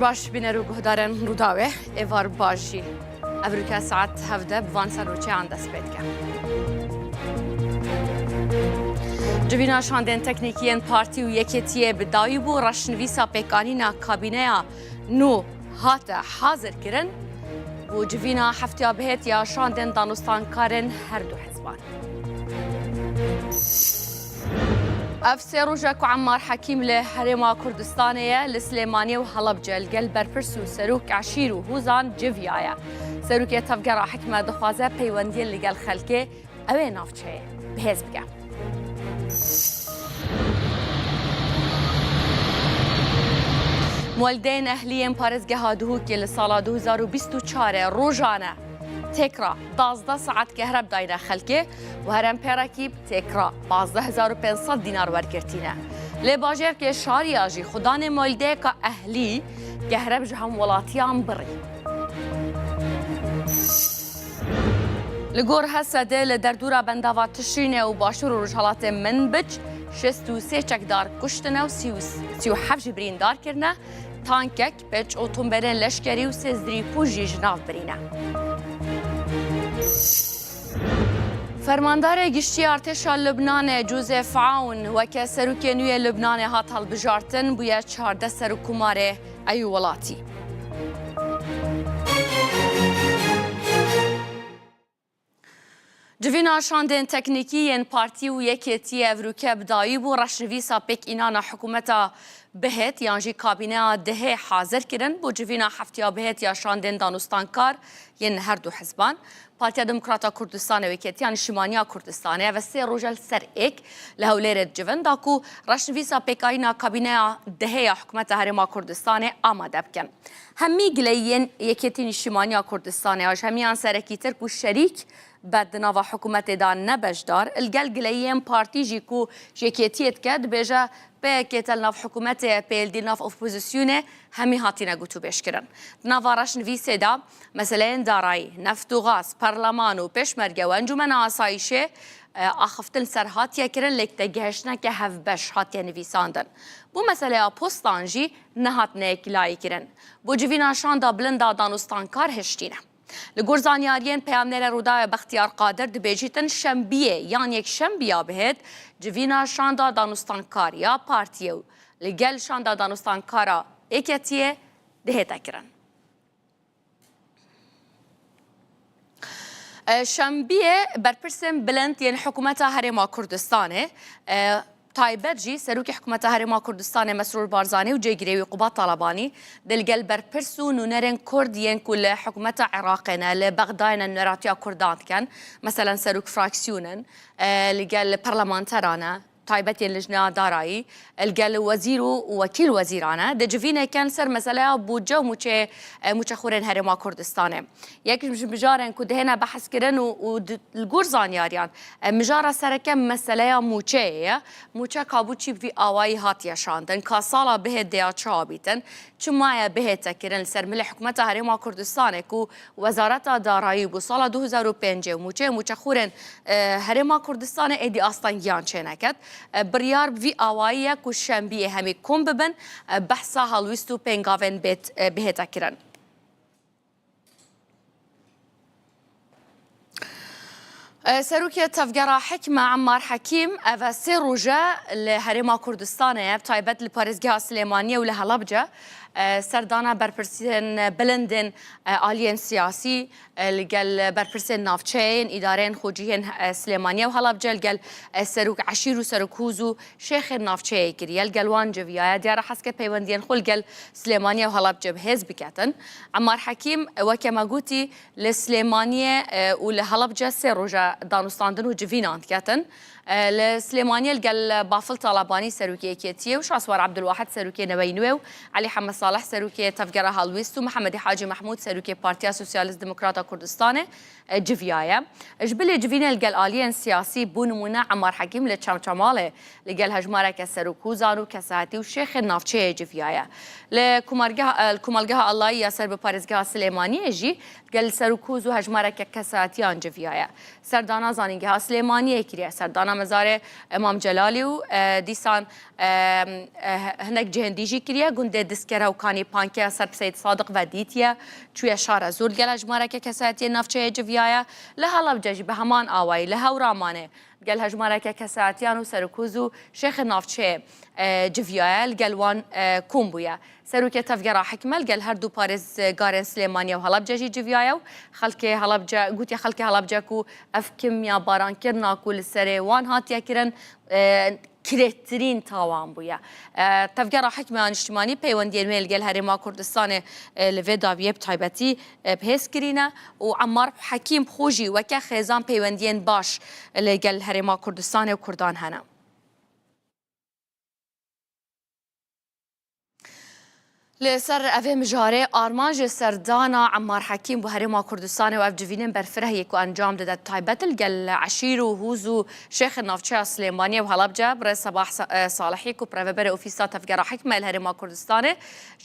باش بینەرو گهدارن روداوێ ئێوار باشی ئەڤریکا ساعت هەفدە بڤان سەرۆکیان دەست پێ بکە. Civîna şandên teknîkiyên partî û yeketiyê bi dayî bû reşnivîsa pêkanîna kabîneya nû hate hazirkirin û civîna heftiya bihêtiya şandên danûstankarên her du hizban. Ev sê roja ku Emmar Hekîm li Herêma Kurdistanê ye li Slêmaniyê û Helebce li gel berpirs û serok eşîr û hûzan civiya ye. Serokê tevgera hikme dixwaze peywendiyê li gel xelkê ew ê navçeyê bihêz bike. Mualdeyên ehliyên parêzgeha Duhokê li sala 2024 rojane têkra 12 saet gehreb dayine xelkê û herempêrekî têkra 12500 dînar wergirtîne. Lê bajarkê Şariya jî xudanê mualdeyeka ehlî gehreb ji hem welatiyan birî. Li gor Hesedê li derdora bendava Tişrînê û başûr û rojhilatê Minbic 63 çekdar kuştine û 37 jî birîndar kirine, tankek, pêç otomberên leşkerî û sêzdrî pû jî ji nav birîne. Fermandarê Giştî Artêşa Lubnanê Joseph Aoun weke serokê nû yê Lubnanê hat hilbijartin bûye 14 serokkomarê eyû welatî. Civîna şandên teknîkî yên partî û yeketiyê Evrûke bi dayî bû reşnivîsa pêkînana hikûmeta bihêt yan jî kabîneya dihê hazir kirin bû civîna heftiya bihêtiya şandên danûstankar yên her du hizban. Partiya Demokrata Kurdistanê Weketiya Niştimaniya Kurdistanê ve sê roja li ser êk li Hewlêrê dicivin da ku reşnivîsa pêkayîna kabîneya dihêya hikûmeta Herêma Kurdistanê amade bikin. Hemî gileyên Yeketî Niştimaniya Kurdistanê ji hemiyan serekî Tirk û şerîk bed di nava hikûmetê da ne bejdar, il gel gileyên partî jî ku ji yeketiyê dike dibêje peyekê te li nav hikûmetê pêldî nav opozisyonê hemî hatîne gotûbêjkirin. Di nava reşnivîsê da meseleyên darayî, neft û gaz, parleman û pêşmerge û encûmena asayîşê axiftin ser hatiye kirin lêk te gihiştineke hevbeş hatiye nivîsandin. Bu meseleya postan jî nehat neyekilayî kirin. Bu civîna şanda bilinda danûstankar hiştîne. Li gor zanyariyên peyamnêra Rûdawê Bextiyar Qadir dibêjîtin şembiyê yan yekşembiya bihêt civîna şanda danûstankariya partiyê û li gel şanda danûstankara êketiyê dihête kirin. Şembiyê berpirsên bilind yên hikûmeta Herêma Kurdistanê تایبەت jî serokê hikûmeta Herêma Kurdistanê Mesrûr Barzanî û cêgirêwî Qubat Talebanî di gel berpirs û nûnerên Kurd yên ku li hikûmeta Iraqê ne li Bexdayê ne nêratiya Kurdan dikin, meselen serok fraksiyonên li gel parlamenteran e taybetên Lijna Darayî, li gel wezîr û wekîl wezîran e di civîneke ser meseleya bûdce û mûçexûrên Herêma Kurdistanê. Yek ji mijarên ku dihêne behs kirin û li gor zanyariyan mijara sereke meseleya mûçeyê ye. Mûçe kabû çî vî awayî hatiye şandin, ka sala bihêt deya çi abîtin, çi maye bihête kirin li ser milê hikûmeta Herêma Kurdistanê ku Wezareta Darayî bû sala 2005 mûçeyê mûçexûrên Herêma Kurdistanê êdî astangiyan çêneket. Biryar vî awayî ye ku şembiyê hemî kom bibin behsa helwîst û pêngavên bihête kirin. Serokê tevgera hikme Emmar Hekîm ev sê roja li Herêma Kurdistanê ye taybet li parêzgeha Slêmaniyê û li Helebce serdana berpirsên bilindên aliyên siyasî li gel berpirsên navçeyên îdareyên xweciyên Slêmaniyê û Helebce li gel serok eşîr û serokhûz û şêxên navçeyê kiriye li gel wan civiya diyara heske peywendiyên xwe li gel Slêmaniyê û Helebce bihêz biketin. Emmar Hekîm weke me gotî li Slêmaniyê û li Helebce sê roja danûstandin û civînan diketin. Li Slêmaniyê li gel Bafil Talebanî serokê yeketiyê û Şahswar Abdulwahid serokê Neweyinû û Elî Hemed Saleh serokê tevgera helwîst û Mihemedî Hacî Mehmûd serokê Partiya Sosyalîst Demokrata Kurdistanê جفيايا جبل جفينا القل آليا سياسي بونمونا عمار حكيم لتشامشامالي لقل هجمارة كسروكوزانو كساتي وشيخ النافشي جفيايا الكمالجها الله ياسر بباريزجها سليماني جي قال سروكوز وهجمارة كساتيان جفيايا سردانا زانيجها سليماني كريا سردانا مزار امام جلالي و ديسان هناك جهنديجي كريا قند دسكرا وكاني بانكيا سرب سيد صادق وديتيا شوية شارع زور قال هجمارة كساتي نافشي جفيايا لها لبجاجي بهمان آواي لها ورامانه قال هجمارة كساتيان وسروكوزو شيخ النافشي جفيايا قالوان كومبويا سروكي تفجر حكمل قال هردو باريس قارن سليمانيا وهلبجا جي جفيايا خلكي هلبجا قوتي خلكي هلبجاكو افكم يا باران كرنا كل السري وان هاتيا كرن كريترين تاوان بويا تفجر حكمة اجتماعي بيوندين ميل قال هرما كردستان لفيدا بيب تايبتي بهيس كرينا وعمار حكيم خوجي وكا خيزان بيوندين باش اللي قال هرما كردستان وكردان هنا لسر أفي مجاري آرمانج سردانا عمار حكيم بهرما كردستان وأف جفينين برفره يكو أنجام دادا تايبت القل عشيرو وهوزو شيخ النافشة سليمانية وهلبجة بري صباح صالحي كو بري بري أوفيسا تفجر حكمة الهرما كردستان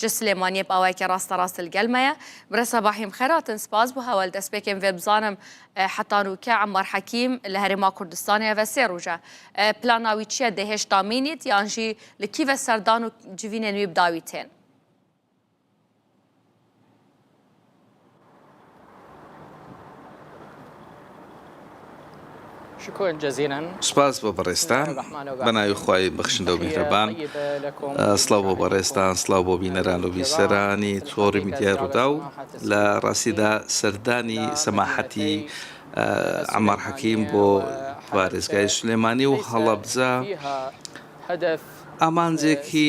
جو سليمانية بأوايك راس القلمية بري صباحي مخيرات سباز بها والدس بيكين في بزانم حتى روكا عمار حكيم الهرما كردستان وسيروجا بلاناويتشيا دهش تامينيت يانجي لكيف سردانو جفينين ويبداويتين شكرا جزيلا سپاس بۆ بەڕێستان بەناوی خوای بەخشندە و میهرەبان سڵاو بۆ بەڕێستان سڵاو بۆ بینەران و بیسەرانی تۆڕی میدیای ڕوودا و لە ڕاستیدا سەردانی سەماحەتی عەمار حەکیم بۆ پارێزگای سلێمانی و هەڵەبجە ئامانجێکی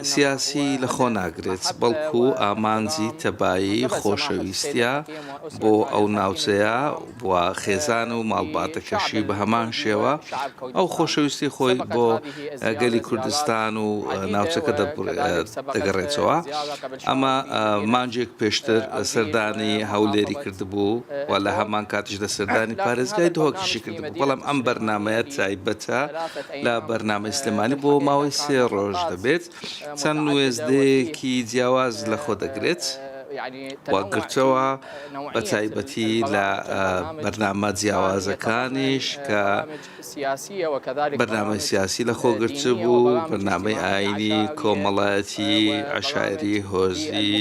سیاسی لە خۆ ناگرێت بەڵکو ئامانجی تەبایی خۆشەویستیە بۆ ئەو ناوچەیە بووە خێزان و ماڵباتەکەشی بە هەمان شێوە ئەو خۆشەویستی خۆی بۆ گەلی کوردستان و ناوچەکە دەگەڕێتەوە ئەمە مانجێک پێشتر سەردانی هەولێری کردبوو و لە هەمان کاتیشدا سەردانی پارێزگای دهۆکیشی کردبوو بەڵام ئەم بەرنامەیە تایبەتە لە بەرنامەی سلێمانی بۆ ماوەی 3 ڕۆژ دەبێت چەند وێزدەیەکی جیاواز لە خۆ دەگرێت واگرتەوە بە تایبەتی لە بەرنامە جیاوازەکانیش کە بەرنامەی سیاسی لە خۆگرت بوو بەرنامەی ئاینی کۆمەڵایەتی عەشایری هۆزی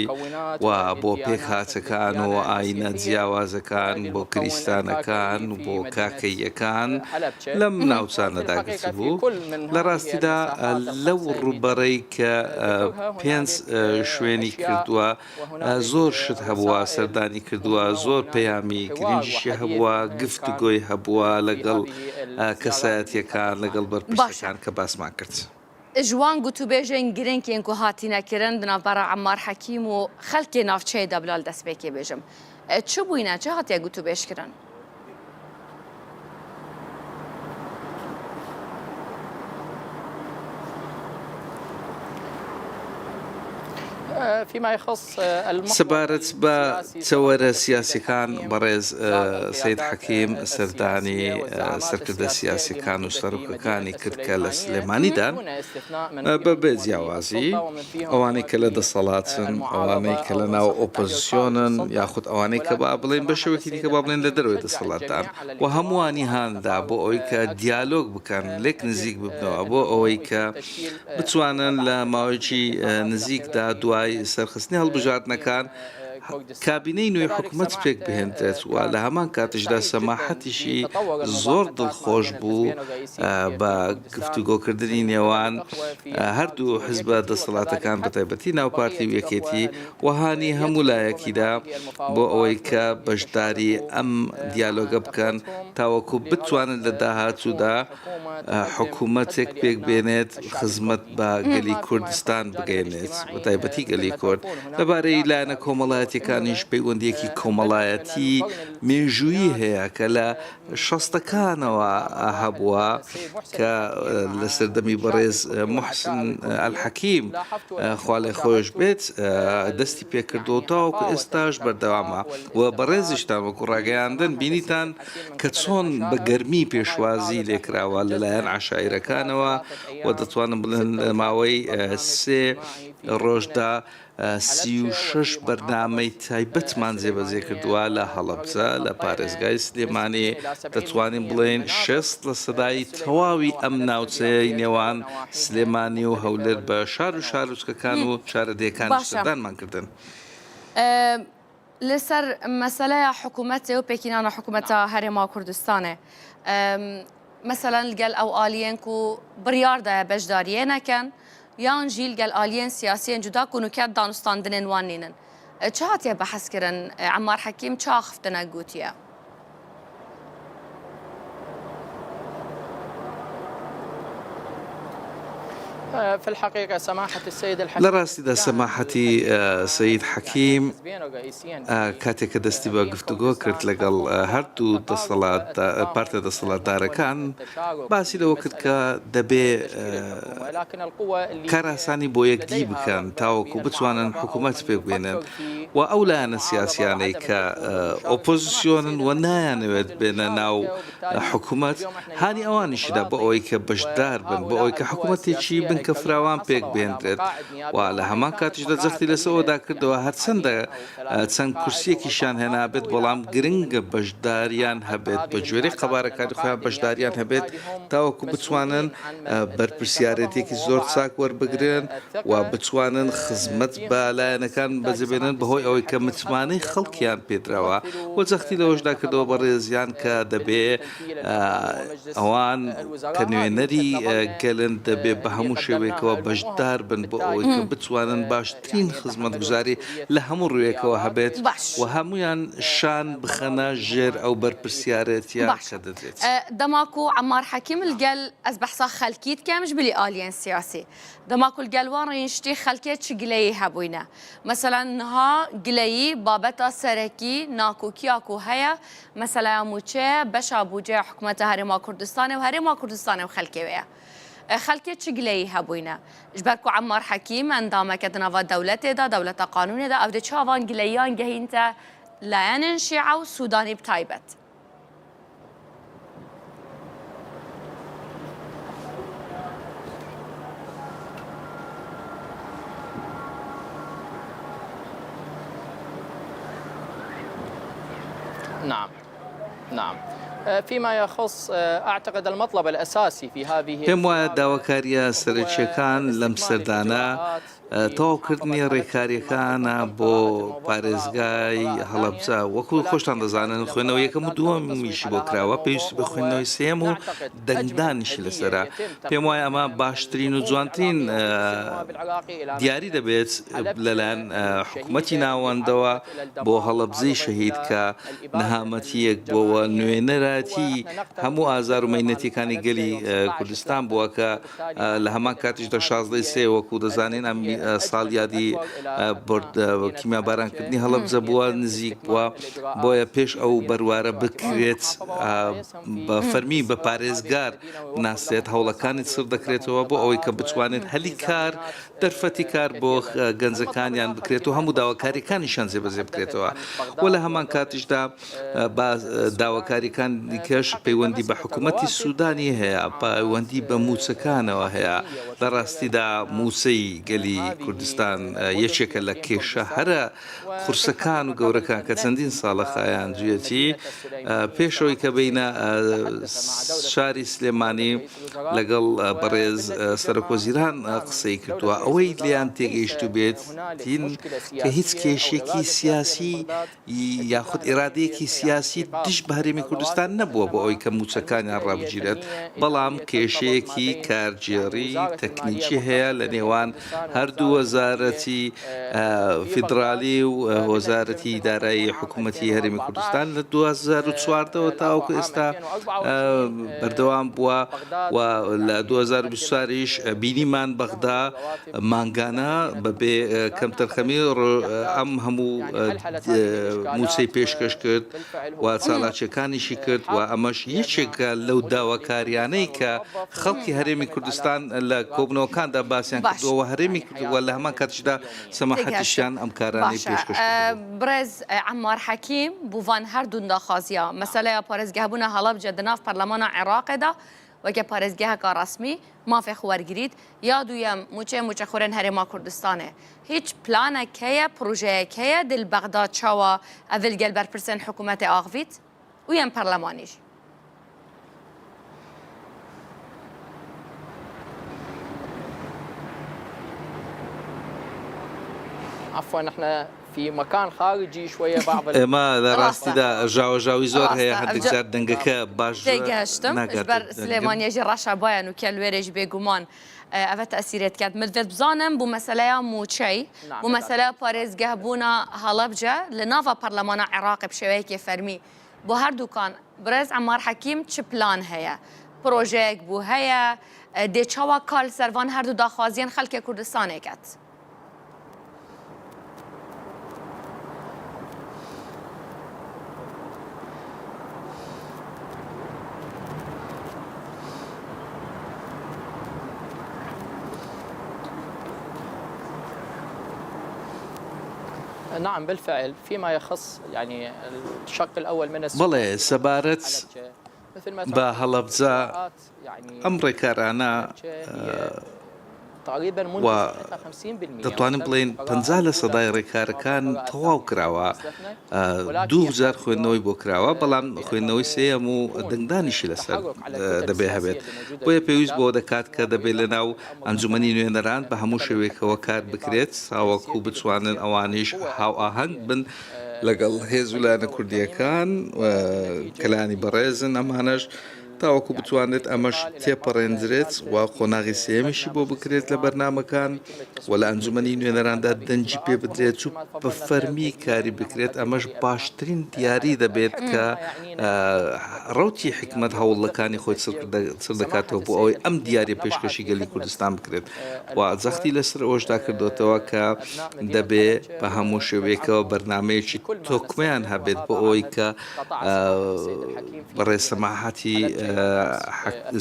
و بۆ پێکهاتەکان و ئاینە جیاوازەکان بۆ کریستانەکان و بۆ کاکەیەکان لەم ناوچانەداگرت بوو لە ڕاستیدا لەو ڕووبەڕەی کە 5 شوێنی کردووە زۆر شت هەبووە سەردانی کردووە زۆر پەیامی گرنگیشی هەبووە گفتوگۆی هەبووە لەگەڵ کەسایەتیەکان لەگەڵ بەرپرسەکان کە باسمان کرد. جوان گوتوبێژێن گرنگێن کو هاتینەکردن بناوبەرە عەمار حەکیم و خەڵکی ناوچەیەدا بلال دەست پێکێ بێژم. چ بووینە چه هاتیە گوتوبێژکردن؟ سەبارەت بە چەوەرە سیاسیەکان بەڕێز سەید حەکیم سەردانی سەرکردە سیاسیەکان و سەرۆکەکانی کرد کە لە سلێمانیدان بەبێ جیاوازی ئەوانەی کە لە دەسەڵاتن ئەوانەی کە لە ناو ئۆپۆزیسیۆنن یاخود ئەوانەی کە با بڵێن بە شێوەیەکی دیکە با بڵێن لە دەرەوەی دەسەڵاتدان و هەمووانی هاندا بۆ ئەوەی کە دیالۆگ بکەن لێک نزیک ببنەوە بۆ ئەوەی کە بتوانن لە ماوەیەکی نزیکدا دوای سەرخستنی هەڵبژاردنەکان کابینەی نوێی حکوومەت پێک بهێنرێت و لە هەمان کاتیشدا سەماحەتیشی زۆر دڵخۆش بوو بە گفتوگۆکردنی نێوان هەردوو حزبە دەسەڵاتەکان بە تایبەتی ناوپارتی و یەکێتی وەهانی هەموو لایەکیدا بۆ ئەوەی کە بەشداری ئەم دیالۆگە بکەن تاوەکو بتوانن لە داهاتوودا حکوومەتێک پێک بێنێت خزمەت بە گەلی کوردستان بگەێنێت بە تایبەتی گەلی کورد لەبارەی لایەنە کۆمەڵایەتی دموکراتیەکانیش پەیوەندیەکی کۆمەڵایەتی مێژوویی هەیە کە لە شەستەکانەوە هەبووە کە لە سەردەمی بەڕێز محسن الحەکیم خوا لێی خۆش بێت دەستی پێکردەوە تاوەکو ئێستاش بەردەوامە و بەڕێزیشتان وەکو ڕاگەیاندن بینیتان کە چۆن بە گەرمی پێشوازی لێکراوە لەلایەن عەشایرەکانەوە و دەتوانم بڵێن لە ماوەی 3 ڕۆژدا 36 بەرنامەی تایبەتمان جێبەجێ کردووە لە هەڵەبجە لە پارێزگای سلێمانی دەتوانین بڵێن 60% تەواوی ئەم ناوچەیە نێوان سلێمانی و هەولێر بە شار و شارۆچکەکان و شارەدەیەکانی سەردانمان کردن. لەسەر مەسەلەیە حکوومەتێ و پێکینانە حکوومەتە هەرێما کوردستانێ مەسەلەن لەگەل ئەو ئالیەن و بڕیاردایە بەشداریە نەکەن یان ژیل گەل ئالیەن سیاسیەن جودا کونوکات دانوستاندنên wan nînin. Çi hatiye behezkirin Emmar Hekîm çi axiftina gotiye? في الحقيقة سماحة السيد الحكيم لە ڕاستیدا سەماحەتی سەید حەکیم کاتێککە دەستی بە گفتوگۆ کرد لەگەڵ هەردوو پارتە دەسەڵاتدارەکان باسی لەوە کرد کە دەبێ کاراسانی بۆ یەکدی بکەن تاوەکو بتوانن حکوومەت پێبێنن و ئەو لایەنە سیاسیانەی کە ئۆپۆزیسیۆنن و نایانەوێت بێنە ناو حکوومەت هانی ئەوانیشدا بە ئەوەی کە بەشدار بن بە ئەوەی کە حکوومەتێکی بن کە فراوان پێک بێنرێت و لە هەمان کاتیشدا جەختی لەسەوەدا کردەوە هەرچەندە چەند کورسیەکیشان هێنابێت بەڵام گرنگە بەشداریان هەبێت بە جوێرەی قەبارەکانی خۆیان بەشداریان هەبێت تاوەکو بتوانن بەرپرسیارەتێکی زۆر چاک وەربگرن و بتوانن خزمەت بە لایەنەکان بەجێبێنن بەهۆی ئەوەی کە متمانەی خەڵکیان پێدراوە و جەختی لەوەشدا کردەوە بە ڕێزیان کە دەبێ ئەوان کە نوێنەری گەلن دەبێ بە هەموو شێوەیەکەوە بەشدار بن بۆ ئەوەی کە بتوانن باشترین خزمەتگوزاری لە هەموو ڕوویەکەوە هەبێت و هەمویان شان بخەنە ژێر ئەو بەرپرسیارەتیە کە دەدرێت. دەماکو عەمار حەکیم لەگەل ئەس بەحسا خەلکیت کەمش بلی ئالیەن سیاسی دەماکو لەگەلوان ڕێنشتی خەلکێت چ گلەیی هەبووینە مەسەلەن نها گلەیی بابەتە سەرەکی ناکۆکیاکو هەیە مەسەلەیە موچێ بەشا بوجێ حکوومەتە هەرێما کوردستانê و هەرێما کوردستانê و خەلکێوەیە خەلکێت چ گلەیی هەبووینە ji ber ku Emmar Hekîm endameke di nava dewletê da dewleta qanûnê da ev de çavan gileyiyan gehîn te layenên Şîa û Sudanî bi taybet. نعم نعم فيما يخص أعتقد المطلب الأساسي في هذه پێم وایە داواکاریە سەرچیەکان لەم سەردانە تەواوکردنی ڕێکاریەکانە بۆ پارێزگای هەڵەبجە وەکو خۆشتان دەزانن خوێنەوە یەکەم و دووەمیشی بۆ کراوە پێویستی بە خوێندنەوەی سێم و دەنگدانیشی لەسەرە پێم وایە ئەمە باشترین و جوانترین دیاری دەبێت لەلایەن حکوومەتی ناوەندەوە بۆ هەڵەبجەی شەهید کە نەهامەتیەک بۆەوە نوێنەراتی هەموو ئازار و مەینەتیەکانی گەلی کوردستان بووە کە لە هەمان کاتیشدا 16 وەکو دەزانین ئەم ساڵ یادی کیمیابارانکردنی هەڵەبجە بووە نزیک بووە بۆیە پێش ئەو بەروارە بکرێت بە فەرمی بە پارێزگار ناسێت هەوڵەکانی سر دەکرێتەوە بۆ ئەوەی کە بتوانێت هەلی کار دەرفەتی کار بۆ گەنجەکانیان بکرێت و هەموو داواکاریەکانیشان جێبەجێ بکرێتەوە و لە هەمان کاتیشدا داواکاریەکان دیکەش پەیوەندی بە حکوومەتی سوودانی هەیە پەیوەندی بە موچەکانەوە هەیە لە ڕاستیدا موچەی گەلی کوردستان یەکێکە لە کێشە هەرە قورسەکان و گەورەکان کە چەندین ساڵە خایان جوێتی پێشەوەی کە بینە شاری سلێمانی لەگەڵ بەڕێز سەرۆکوەزیران قسەی کردووە ئەوەی لیان تێگەیشت و بێت کە هیچ کێشێکی سیاسی یاخود ئێرادەیەکی سیاسی دش بە هەرێمی کوردستان نەبووە بۆ ئەوەی کە موچەکانیان ڕابگیرێت بەڵام کێشەیەکی کارجێڕی تەکنیکی هەیە لە نێوان هەردوو دو وەزارەتی فیدرالی و وەزارەتی دارایی حکوومەتی هەرێمی کوردستان لە 2014ەوە تاوەکو ئێستا بەردەوام بووە و لە 2024ش بینیمان بەغدا مانگانە بەبێ کەمتەرخەمی ئەم هەموو موچەی پێشکەش کرد و چالاکیەکانیشی کرد و ئەمەش یەکێکە لەو داواکاریانەی کە خەڵکی هەرێمی کوردستان لە کۆبنەوەکاندا باسییان کردەوە هەرێمی کردووە لە هەمان کاتیشدا سەماحەتیشیان ئەم کارانەی پێشکەش برێز عەمار حەکیم بووان هەردوو داخوازیە مەسەلەیە پارێزگەهبوونە هەڵەبجە دناف پەرلەمانە عێراقێدا وەکە پارێزگەهەکە ڕەسمی مافێ وەرگریت یا دوویەم موچەخورێن هەرێما کوردستانێ هیچ پلانێک هەیە پروژەیەک هەیە دل بەغدا چاوە ئەڤل گەل بەرپرسێن حکوومەتی ئاغڤیت ویان پەرلەمانیش عفوا نحن في مكان خارجي شويه بعض ئێمە لە ڕاستیدا ژاوەژاوی زۆر هەیە هەندێکجار دەنگەکە باش تێگەشتم بەر سلێمانیەژی ڕەشەبایان و کەلوێرێژ بێگومان ئەvە تەسیرێت کات مدوێت بزانم بوو مەسەلەیە موچەی بوو مەسەلە پارێزگەهبوونە هەڵەبجە لە ناڤە پەرلەمانە عێراقی بشێوەیەکی فەرمی بۆ هەردووکان برێز عەمار حەکیم چ پلان هەیە پرۆژەیەک بوو هەیە دێچاوە کال سەروان هەردوو داخوازیان خەڵکی کوردستانێکات نعم بالفعل فيما يخص يعني الشق الأول من بەڵێ سەبارەت بە هەڵەبجە ئەم ڕێکارانە دەتوانین بڵێن 50% ڕێکارەکان تەواو کراوە 2000 خوێندنەوەی بۆ کراوە بەڵام خوێندنەوەی سێەم و دەنگدانیشی لەسەر دەبێ هەبێت بۆیە پێویست بۆ دەکات کە دەبێت لە ناو ئەنجومەنی نوێنەران بە هەموو شێوەیەکەوە کار بکرێت ساوەکو بتوانن ئەوانیش هاو ئاهەنگ بن لەگەڵ هێز وڵایەتە کوردیەکان کەلانی بەڕێزن ئەمانەش تاوەکو بتوانێت ئەمەش تێپەڕێنجرێت و قۆناغی سێمیشی بۆ بکرێت لە بەرنامەکان و لە ئەنجومەنی نوێنەراندا دەنجی پێ بدرێت و بە فەرمی کاری بکرێت ئەمەش باشترین دیاری دەبێت کە ڕوتی حکمت هەوڵەکانی خۆی سەر دەکاتەوە بۆ ئەوەی ئەم دیارە پێشکەشی گەلی کوردستان بکرێت و جەختی لەسەر ئەوەشدا کردوتەوە کە دەبێ بە هەموو شێوەیەکەوە بەرنمەیەکی تۆکمەیان هەبێت بۆ ئەوەی کە بەڕێسەماحەتی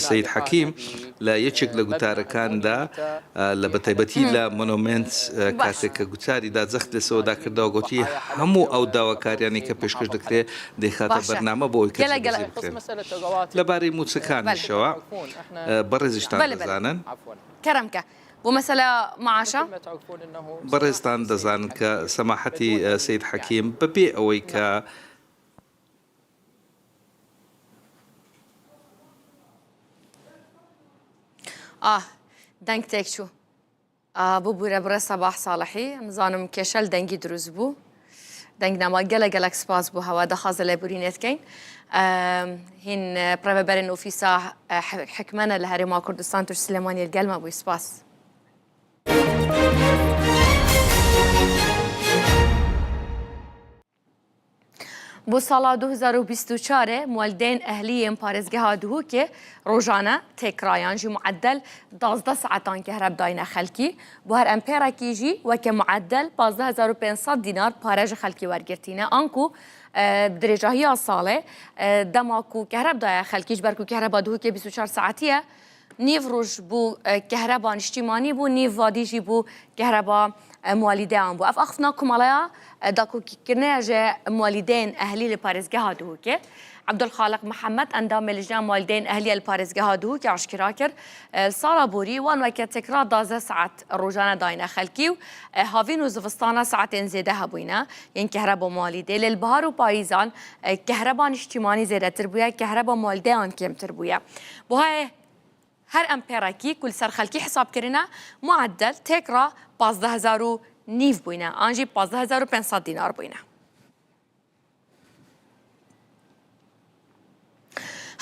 سید حەکیم لە یەکێک لە گوتارەکاندا لە بەتایبەتی لە مۆنۆمنت کاتێک کە گوتاریدا جەخت لەسەوەدا کردەوە گوتی هەموو ئەو داواکاریانی کە پێشکەش دەکرێت دەیخاتە بەرنامە بۆ ئەوەی لەبارەی موچەکانیشەوە بەڕێزیشتان دەزانن کەرەمکە بۆ مەسەلە معاشە بەڕێزتان دەزانن کە سەماحەتی سید حەکیم بەبێ ئەوەی کە دەنگ تێک چوو ببوورە بڕێ سەباح ساڵحی ئەمزانم کێشەل دەنگی دروست بوو دەنگنامە گەلە سپاس بوو هەوا دەخوازە لە بورینێتکەین هین پرەبەرین ئۆفیسا حکمەنە لە هەرێما کوردستان توش سلێمانی گەلمە بووی سپاس بۆ ساڵا 2024 موالدین ئەهلیên parێزgeha Duhokê rojane têkrayan jî mueddel 12 saetan kehreb dayine xelkî bu her emperekî jî weke mueddel 12500 dînar pare ji xelkî wergirtîne an ku dirêcahiya salê dema ku kehreb daye xelkî ji ber ku kehreba Duhokê 24 saetî ye nîv roj bû kehreba niştîmanî bû nîv vadî jî bû kehreba مواليدان بو اف اخفنا كماليا داكو كيرناجه مواليدين اهلي لباريزگاه دوكي عبد الخالق محمد اندام لجنه مواليدين اهلي الباريزگاه دوكي عشكرا كر صار بوري وان وكت تكرار 12 ساعات روجانا داينا خلكي هافين وزفستانا ساعتين زياده هبوينا ين كهرباء مواليدي للبهار وبايزان كهرباء اجتماعي زياده تربويا كهرباء مواليدان كم تربويا بو هاي هر امپیراکی کل سر خلکی حساب کرنا معدل تکرا 15000 نیف بوینه آنجی 15500 دینار بوینه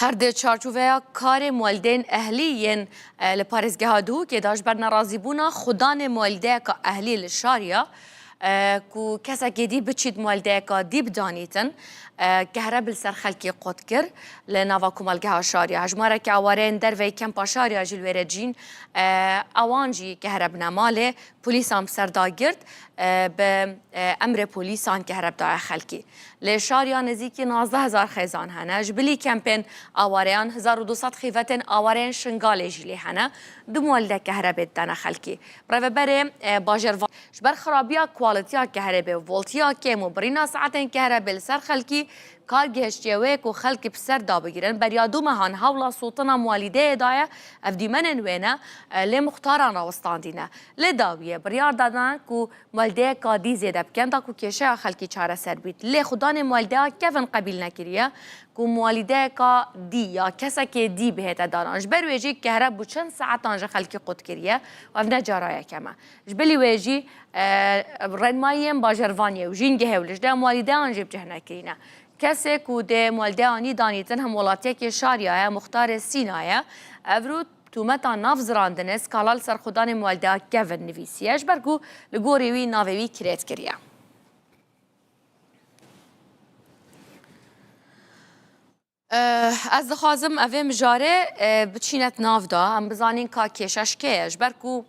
هر ده چارچوبه کار مولدین اهلیین لپارزگاه دو که داشت بر نرازی بونا خودان مولده که اهلی لشاریا کو کسا که دی بچید مولده که دی بدانیتن كهرب السر خلقي قدكر لنافا كمالجها شاريا هجمارة كعوارين دروي كمبا شاريا جلويرجين اوانجي كهربنا ماله بوليسان بسرداگرد بأمر بوليسان كهرب داع خلقي لشاريا نزيكي 19000 خيزان هنا جبلي كامبين اواريان 1200 خيفتن اوارين شنغالي جلي هنا دمولده كهرب دانا خلقي برای بره باجر جبر خرابيا كواليتيا كهرب فولتيا كيمو برينا ساعتين كهرب السر خلقي کار گشتیوه که خلق بسر دا بگیرن بریادو مهان حولا سلطنا موالیده دایه افدیمنن وینه لی مختاران راوستاندینه لی داویه بریار دادن که مولده که دی زیده بکن دا که کشه خلقی چاره سر بید لی خودان مولده کفن قبیل نکریه که موالیده که دی یا کسا که دی بهت دانانش برویجی که هره بو چند ساعت آنجا خلقی قد کریه و افنه جارایه کمه جبلی ویجی رنماییم باجروانیه و جین گهولش ده موالیده آنجا بجه نکرینه کسی که ده مولده آنی دانیتن هم ولاتی که شاریه مختار سینایه افرود تومتا ناف زراندن سکالال سرخودان مولده کفن نویسیش برگو لگوریوی ناویوی کرید کریه. از دخوازم اوه مجاره بچینت ناف دا هم بزانین که کشش کهش برگو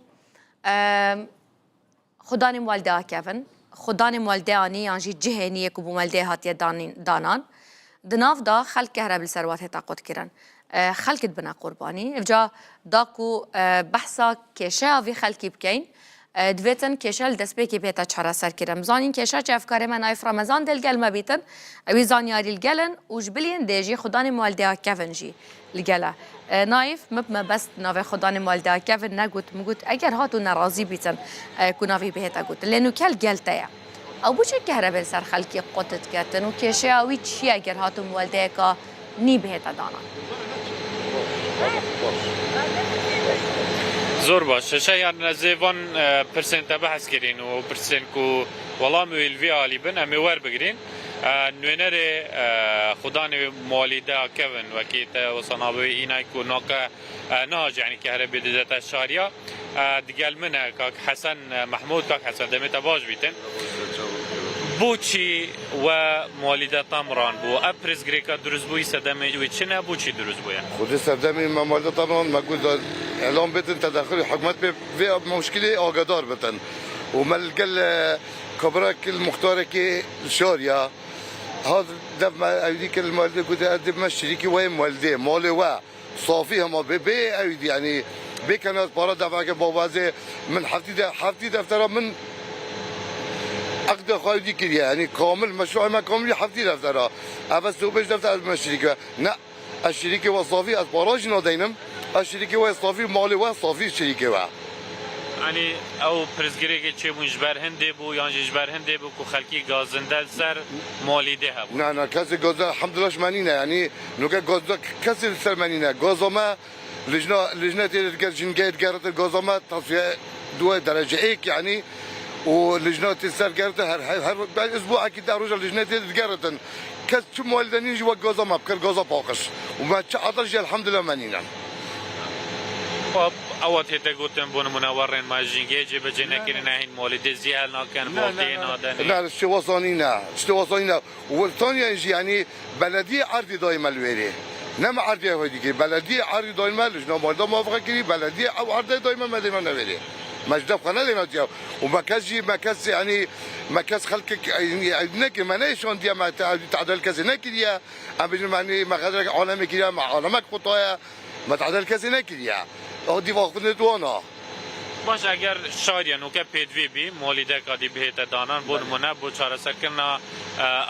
خودان مولده کفن خودان مولده آنی یعنی جهنیه که بو مولده هاتیه دانان دناف دا خلق كهرب الثروات تاقود كرن خلقت بنا قرباني افجا داكو بحثا كيشا في خلقي بكين دویتن کشل دست به کی بیتا چهار سر کرم زانین کشا چه افکار من نایف رمضان دل گل ما بیتن اوی زانیاری الگلن اوج بلین دیجی خدان مالده کفنجی الگله نایف مب بس ناوی خدان مالده کفن نگوت مگوت اگر هاتو ناراضی بیتن کو ناوی بهتا گوت لانه کل گلتیا او بوچه کهرباء سر خلقی قطت کردن و کشا اوی چی اگر هاتو مالده کا نی بهتا دانان زور باشه شاید نزیوان پرسنت بحث کردین و پرسنت کو والله میلوی عالی بن امیور بگیرین نوینر خدان مالیده کون وکیت و صنابه اینای کو ناکه نهاج یعنی که هر بدیدت الشاریا دیگل منه که حسن محمود که حسن دمیت باج بیتن بوچی و مالیده تامران بو ابرز گریکا درست بوی سدمی و چنه بوچی درست بوی خود سدمی مالیده تامران مگود اعلام بتن تدخل حکومت به مشکلی آگادار بتن و ملقل كبرك المختار كي شاريا هذا دم ايديك المالدي قد ادب الشريكي وين مالدي مالي وا صافي هم بي ايدي يعني بي كانت بارا دفعك بوازي من حفتي دفتر من اقدر خايدي كده يعني كامل مشروع ما كامل حفتي دفتر بس تو بيش دفتر من الشركه لا الشركه وصافي از باراج نادينم الشركه وصافي مالي وا صافي الشركه وا يعني او پرزگیری که چه مجبر هنده بو یا جبر هنده بو که خلکی گازنده سر مالیده هبو نه کسی گازه الحمدلله شمانینه يعني نوكا گازه کسی سر منینه گازه ما لجنه تیرگار جنگه گرت گازه ما تصفیه 2 درجه ایک يعني ولجنه تسر گرت هر اسبوع اكيد روج لجنه تيرگرتن کس چه مالدنی جو گازه ما بكر گازه باقش وما چه عطش الحمدلله منینه اوت هتا گوتن بون منورن ما جنگه جه بجه نکنه نهین مولده زیال ناکن مالده نادنه لا شو وصانينا والثانية يجي يعني بلدية عرض دايما الويري نما عرض هوديكي بلدية عرض دايما لجنا مالده موافقة كري بلدية او عرض دايما ما دايما نويري مجدب خنا لنا ديا ومكاز يعني مكاز خلقك يعني نكي ما نيشون ديا ما تعدل كذا نكيا ام بجن معني ما قدر عالم كريا مع عالمك خطايا ما تعدل كذا نكيا هدي وقت ندوانا باش اگر شاید نو که پیدوی بی مالیده کادی بهت دانان بود منه بود چاره سرکنا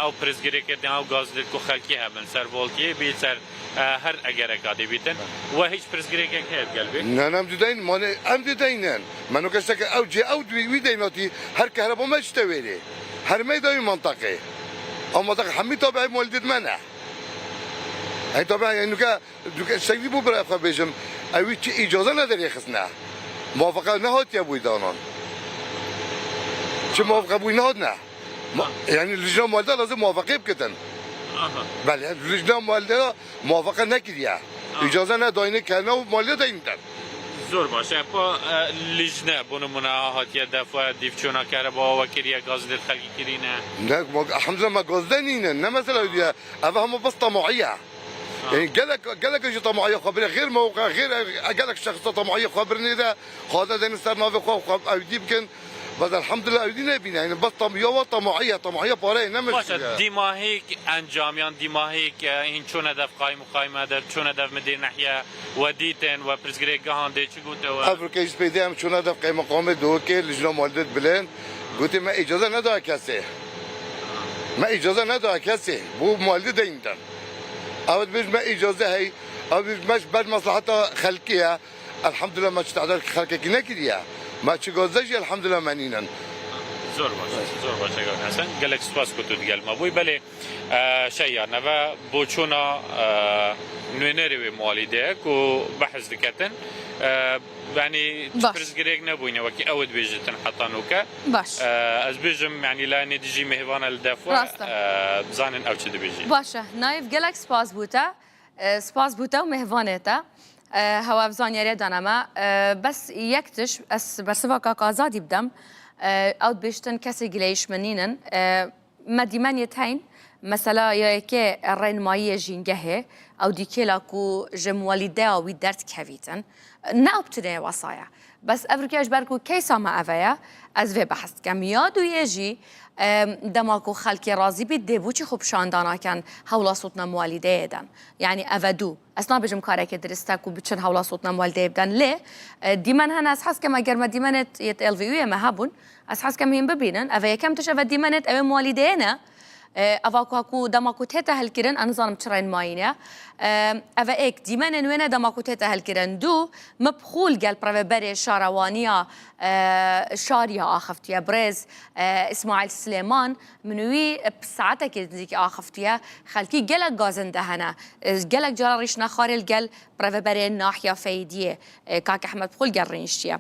او پرزگیری کردن او گاز دید کو خلکی هم سر ولکی بی سر هر اگر کادی بیتن و هیچ پرزگیری که هیچ قلبی نه نم دیدین من ام دیدینن منو کشته که او جی او دوی دیناتی هر کهربا ما اشتویری هر میدانی منطقه اما منطقه همی تابع مولدید منه هی طبعا يعني دوكا شكلي بو برا بيجم اوي اجازه نداري خصنا موافقه نهات يا ابوي دانان شو موافقه ابوي نهادنا يعني اللجنه مالته لازم موافقه بكتن بله لجنه مالیه موافقه نکردیه اجازه نداینه کنه و مالیه دایندن زور باشه با لجنه بونو مناهات دفعه دیفچونا کاره با وکیلی گاز دل خلقی کرینه نه الحمد لله ما قصدنين نه مثلا دي هم بس طموعيه يعني قالك اجي طموعيه خبري غير موقع غير قالك شخص طموعيه خبرني اذا هذا ده نستر نافي خوف او يمكن بس الحمد لله اودينا بينا يعني بس طموعيه باره نمش باشه دیماهیک انجامیان دیماهیک این چون هدف قایم و قایمه در چون هدف مدیر نحیه و دیتن و پرزگری گهانده چی گوته و افريقيا سبيدي هم شون هدف قيمه قامه دوكي لجنه مالدت بلين قلت ما اجازه ندى كاسي ما اجازه ندى كاسي بو مالدي ديندن او بيج ما اجازه هي او مش بعد مصلحتها خلقيه الحمد لله ما تستعدل خلقك نكديا ما تشغوزج الحمد لله منينن زور باشه گفتن حسن گلک سپاس کتود گل ما بوی بله شیار نوا بوچونا نوینری و مالیده کو بحث دکتن يعني برزقريق نبوينا وكي اود بيجتن حطانوكا باش از بيجم يعني لا ندجي مهوانا الدفوع بزانن او تشد بيجي باشه نايف جالك سپاس بوتا و مهوانتا هوا بزانياري دانما بس يكتش اس برسوا كازادي بدم او بيشتن كسي جليش منينن مديمانيت هين مثلا ياكي الرين مايه جينجه او ديكيلا كو جمواليدا او درت كافيتن نابتني وصايا بس افريكاش بركو كيسا ما افيا از في بحث كم يادو يجي دماغو خلقي رازي بيد ديبوچي خوب شاندانا كان هولا صوتنا مواليده دن يعني افدو اصلا بجم كارك درستك وبتشن هولا صوتنا مواليده بدن ليه ديمن هنا اسحس كما جرم ديمنت يت ال في ما هابون اسحس كم يم ببينن افيا كم تشف ديمنت او مواليدينا افاكو هكو دماغو تيتا هالكرن انا ظالم تشرين ماينه افا ايك ديمن وين دماغو تيتا هالكرن دو مبخول قال برافبري شاروانيا شاريا اخفتيا بريز اسماعيل سليمان منوي بساعتك ديك اخفتيا خلكي قالك غازن دهنا قالك جاريش نخارل قال برافبري ناحيه فايديه كاك احمد بخول قال رينشتيا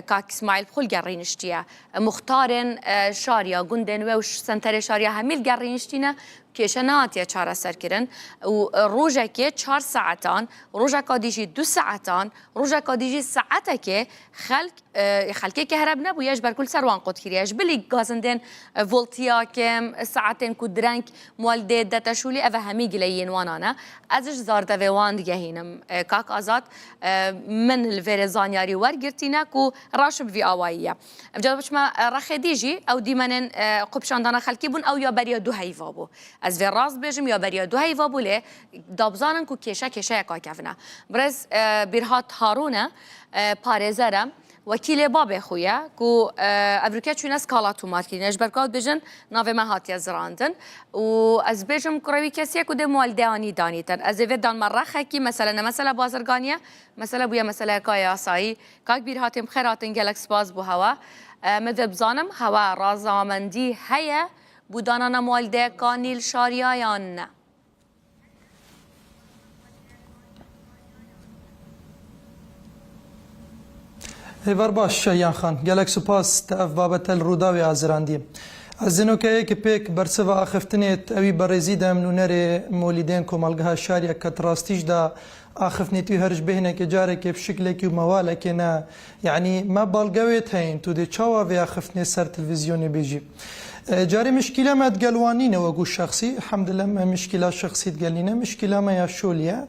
كاك اسماعيل بخول قال رينشتيا مختارن شاريا غندن وش سنتر شاريا هميل قال رينشتينا كيشنات يا چارە سەرکردن و ڕۆژێکێ 4 ساعتان ڕۆژێکا دیژی 2 ساعتان ڕۆژێکا دیژی ساعتێکێ خەلکێکی هەرب نەبوو یەش بەرکول سەروان قوتکریەش بلی گازندێن ڤۆڵتیاکێم ساعتێن کو درەنگ موالدێ دەتەشولی ئەڤە هەمی گلەیین وانانە ئەزش زاردەvê wan digehînim کاک ئازاد من li vêrê zanyarî wergirtîne ku raşib vî awayî ye evca biçme rexê dijî ew dîmenên qupşandana xelkî bûn ew ya beriya du heyva bû از وی راست بجم یا بریا دو هیوا بوله دابزانن کو کشه کاکفنه برز بیرهات هارونه پارێزەرە وەکیلێ بابێ خویە کو ئەڤریکا چوینە سکاڵات و مارکینەش بەرکات بێژن ناوێ مە هاتیە زراندن و ئەس بێژم کوڕەوی کەسێک و دێ موالدەیانی دانیتن ئەز ێ دانمە ڕەخێکی مەسەلە مەسەلە بازرگانیە مەسەلە بووە مەسەلەیەکای یاسایی کاک بیر هاتیم خێراتن گەلک سپاس بوو هەوە مدە بزانم هەوە ڕازامەندی هەیە بودانا موالده کانیل شاریا یا نه هیوار باش شایان خان گلک سپاس تاف بابت الروداوی آزراندی از اینکه یک پیک برسوا آخفتنیت اوی برزی دم نونر مولیدین کمالگاه شاریا کتراستیج دا آخفتنیتی هرج بهنه که جاره که بشکل که مواله که نه یعنی ما بالگویت هین تو دی چاوا و آخفتنی سر تلویزیونی بیجی جاري مشكلة ما تقلوانين وأقول شخصي الحمد لله ما مشكلة شخصي تقلينا مشكلة ما يشوليا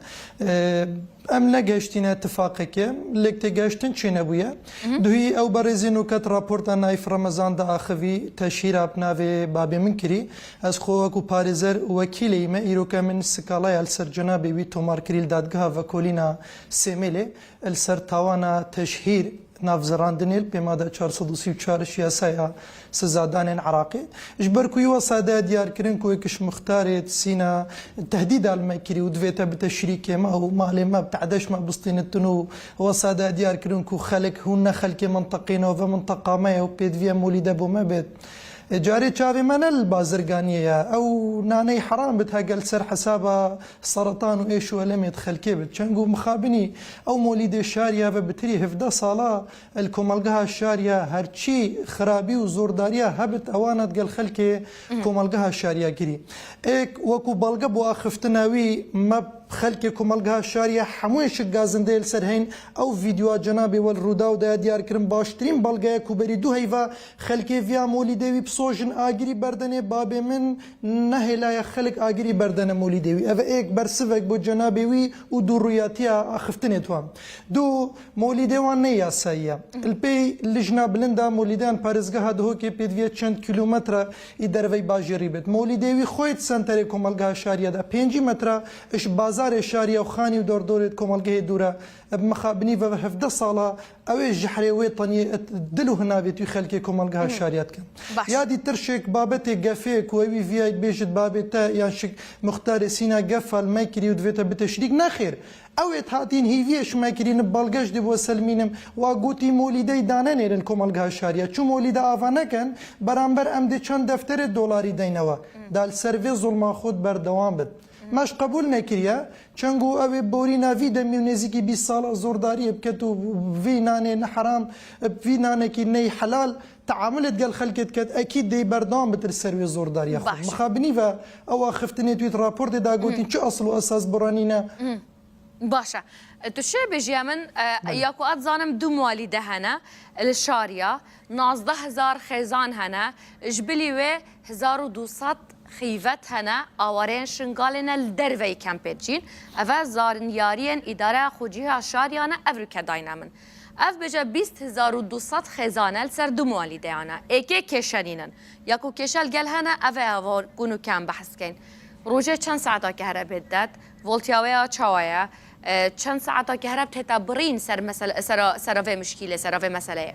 أم لقاشتنا اتفاقك لك تقاشتن شين أبويا دوهي أو برزينو كت رابورت أنا في رمضان دا أخذي تشهير أبناء بابي منكري از خوك وباريزر وكيلي ما إيروك من سكالاي السر جنابي ويتو ماركريل دادقها وكولينا سيميلي السر تاوانا تشهير نافزراندنيل بمادة 434 سياسة سزادان عراقي اجبر كوي وصادا ديار كرين كوي كش مختاريت سينا تهديد على المكري ودفيتا بتشريك ما هو مالي ما بتعداش ما بسطين التنو وصادا ديار كرين كو خلق هن خلق منطقين وفا منطقة ما وبيد فيا موليدا بو ما بيت جاري تشافي من البازرقانية أو ناني حرام بتهاجل سر حسابها سرطان وإيش ولم يدخل كبد شنقو مخابني أو مولد الشارية فبتري هفدا صلاة الكمالجها الشارية هرشي خرابي وزوردارية هبت أوانت قال خلكي كمالجها الشارية كري إيك وكو بلقب وأخفتناوي ما خلكي كمالجها الشارية حموش الجازنديل سرهين أو فيديوهات جنابي والرودا ودا ديار كرم باشترين بلقايا كوبريدو هيفا خلكي فيا مولدوي بسوجن آجري بردنه بابي من نهلا يا خلك آجري بردنه مولدوي أف إيك برسفك بو جنابي وي ودورياتيا أخفتني توام دو مولدوان نيا سايا البي لجنا بلندا مولدان بارزقها دهو كي بيدفيت چند كيلومتر يدروي باجري بيت مولدوي خويت سنتري كمالجها الشارية دا 5 متر إش بازار الشارية وخاني ودور دورة كمالجها دورة بمخابني وهفدا صالة أو جحري وطني دلو هنا بيتو خلكي كمالجها الشاريات كان يادي ترشك بابتي قفيك ويبي فيها بيجت بابتا يانشك مختار سينا قفل مايكري ودفيتا بتشريك ناخير اوت هاتين هيفيش ماكرين بالجاش دي وسلمينم واغوتي مولدي دانانيرن كمالجها الشارية شو مولدا افانا كان برامبر ام دي چند دفتر دولاري دينوا دال سيرفي ظلم خود بردوام بد ماش قبول نكريا چنگو او بورينا في دميونيزيكي 20 سال زورداري بكتو في ناني حرام في ناني كي ني حلال تعاملت قال خلقت كت اكيد دي بردام بتر سيرفي زورداري يا خو مخابني فا او خفتني تويت رابورت دا قوتين شو اصل اساس برانينا باشا تشي بيجي من ياكو اتزانم دو مواليده هنا الشاريه نازده هزار خيزان هنا جبلي و 1200 خيفت هنا اوارين شنغالنا الدروي كامبيجين اف زارن يارين اداره خوجيها شاريانا افريكا داينامن اف بجا 20200 خزانه سر دو مواليده انا اكي كشنينن ياكو كشل قال هنا اف اوار كونو كان بحث كين روجه چند ساعتا كهرباء داد فولتياويا تشاويا چند ساعتا كهرباء تتبرين سر مسألة سر مشكله سر مسألة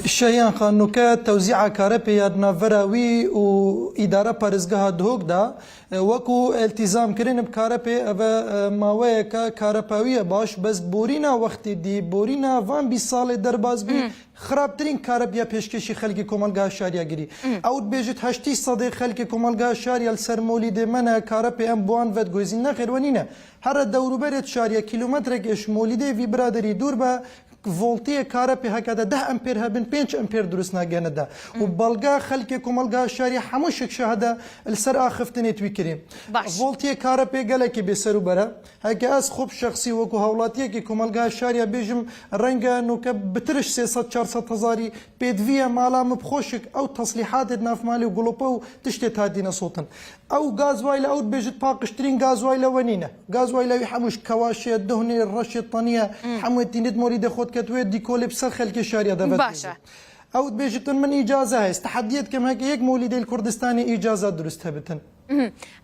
شيان خانوكا توزيع كاربي يادنا فراوي وإدارة بارزقها دهوك دا وكو التزام كرين بكاربي أفا ماويكا كارباوية باش بس بورينا وقت دي بورينا فان بي سال درباز بي خرابترين كاربيا بيشكشي خلقي كمالجها الشارية جري أود بيجت هشتي صديق خلقي كمالجها الشارية لسر مولد منا كاربي أم بوان فد جوزينا خير ونينا هر دورو بريت شارية كيلومترك إش مولده في برادري دور با فولتي كاربي هكذا 10 امبير هبن 5 امبير درس ناقينا دا وبلغا خلكي كمالغا الشارع حموشك شهاده السر اخفتني تويكري فولتي كاربي قالكي بيسرو برا هكا اس خوب شخصي وكو هولاتي كي كمالغا الشارع بيجم رنگا نو بترش 300 400 هزاري بيدفيا مالا مبخوشك او تصليحات ناف مالي وقلوبو تشتت هادينا صوتا او غاز وايله او بيجت باقشترين غاز وايله ونينه غاز وايله يحموش كواشي الدهني الرشه الطنيه حموتي ند موريد خود كتويت دي كولي بسخل كشاريا دفت باشا او بيجتن من اجازه هاي تحديات كم هيك مولدي الكردستاني اجازه درست هبتن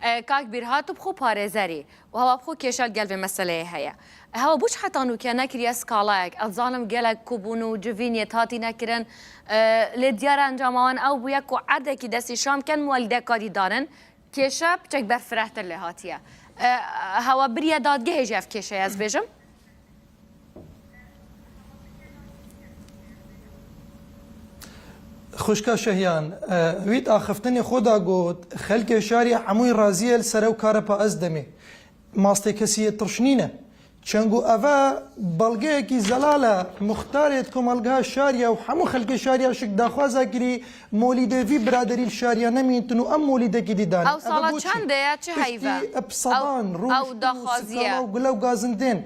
كاك بيرهاتو بخو باريزاري وهو بخو كيشال قال في مسألة هيا هو بوش حتى انو كان نكري اسكالاك الظالم قالك كوبونو جوفينيت هاتي نكرن لديار انجامان او بيكو عدا كي دسي شام كان والده كاري دارن كيشاب تشك برفرحت اللي هاتيه هو بريا داد جهجف كيشا ياز بيجم خوشكا شهيان ويت اخفتني خدا قوت خلك شارع عموي رازيل سرو كاربا ازدمي ماستي كسي ترشنينه چنگو افا بلغه کی زلاله مختارت کمالگاه شاریا و همو خلق شاریا شک داخوازا کری مولیده وی برادری الشاریا نمینتنو ام مولیده کی دیدان او سالا چنده یا چه حیفه ابصدان او داخوازیه و گلو گازندین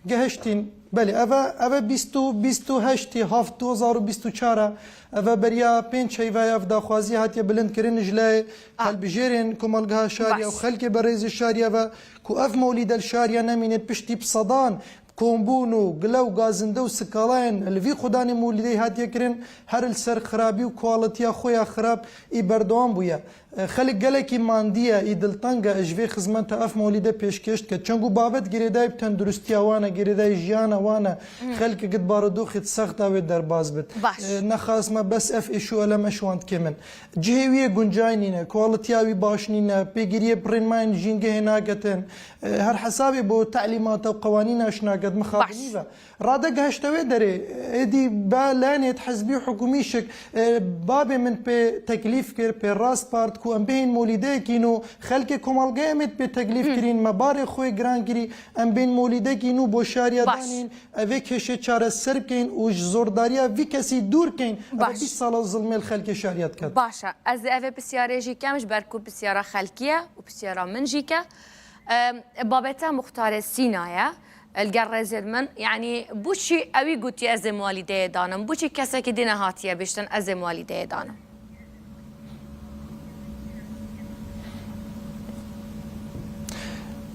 گهشتین بله افا 28 هفت 2024 افا بریا 5 حیفه اف داخوازی هاتیه بلند کرن جلای هالبجيرين كمالجها شاريا وخلكي بريز الشاريا كو اف مولد الشاريا نمينت بشتي بصدان كومبونو قلو غازندو سكالين اللي في خداني مولدي هات يكرن هر السر خرابي وكواليتي خويا خراب يبردوان بويا خلق قالكي ماندية يدلطنقا اجفي خزمان اف مولده بيشكشت كتشنقو بابت قريداي بتندرستيا وانا قريداي جيانا وانا خلق قد باردوخي تسخطا ويدر بازبت نخاص ما بس اف اشو الا مشوانت كمن جهوية قنجاينينا كواليتياوي باشنينا بيقريه برين ماين جينجه هناكتن هر حسابي بو تعليمات وقوانين اشناقت شاریت مخابنی و راده گهشتوی داره ایدی با لانت حزبی حکومی شک باب من به تکلیف کر به راست پارت کو ام بین مولیده کینو خلک کمالگه امت به تکلیف کرین مبار خوی گران کری ام بین مولیده کینو با شاریت دانین اوه کشه چاره سرب کین و زورداریا وی کسی دور کین اوه 20 سال ظلم الخلک شاریت کرد باشا از اوه بسیاره جی کمش برکو بسیاره خلکیه و بسیاره من جی که بابتا مختار سینایا الجرز من يعني بوشي أوي قلتي أزم والدي دانم بوشي كسا كدينا هاتيا بيشتن أزم والدي دانم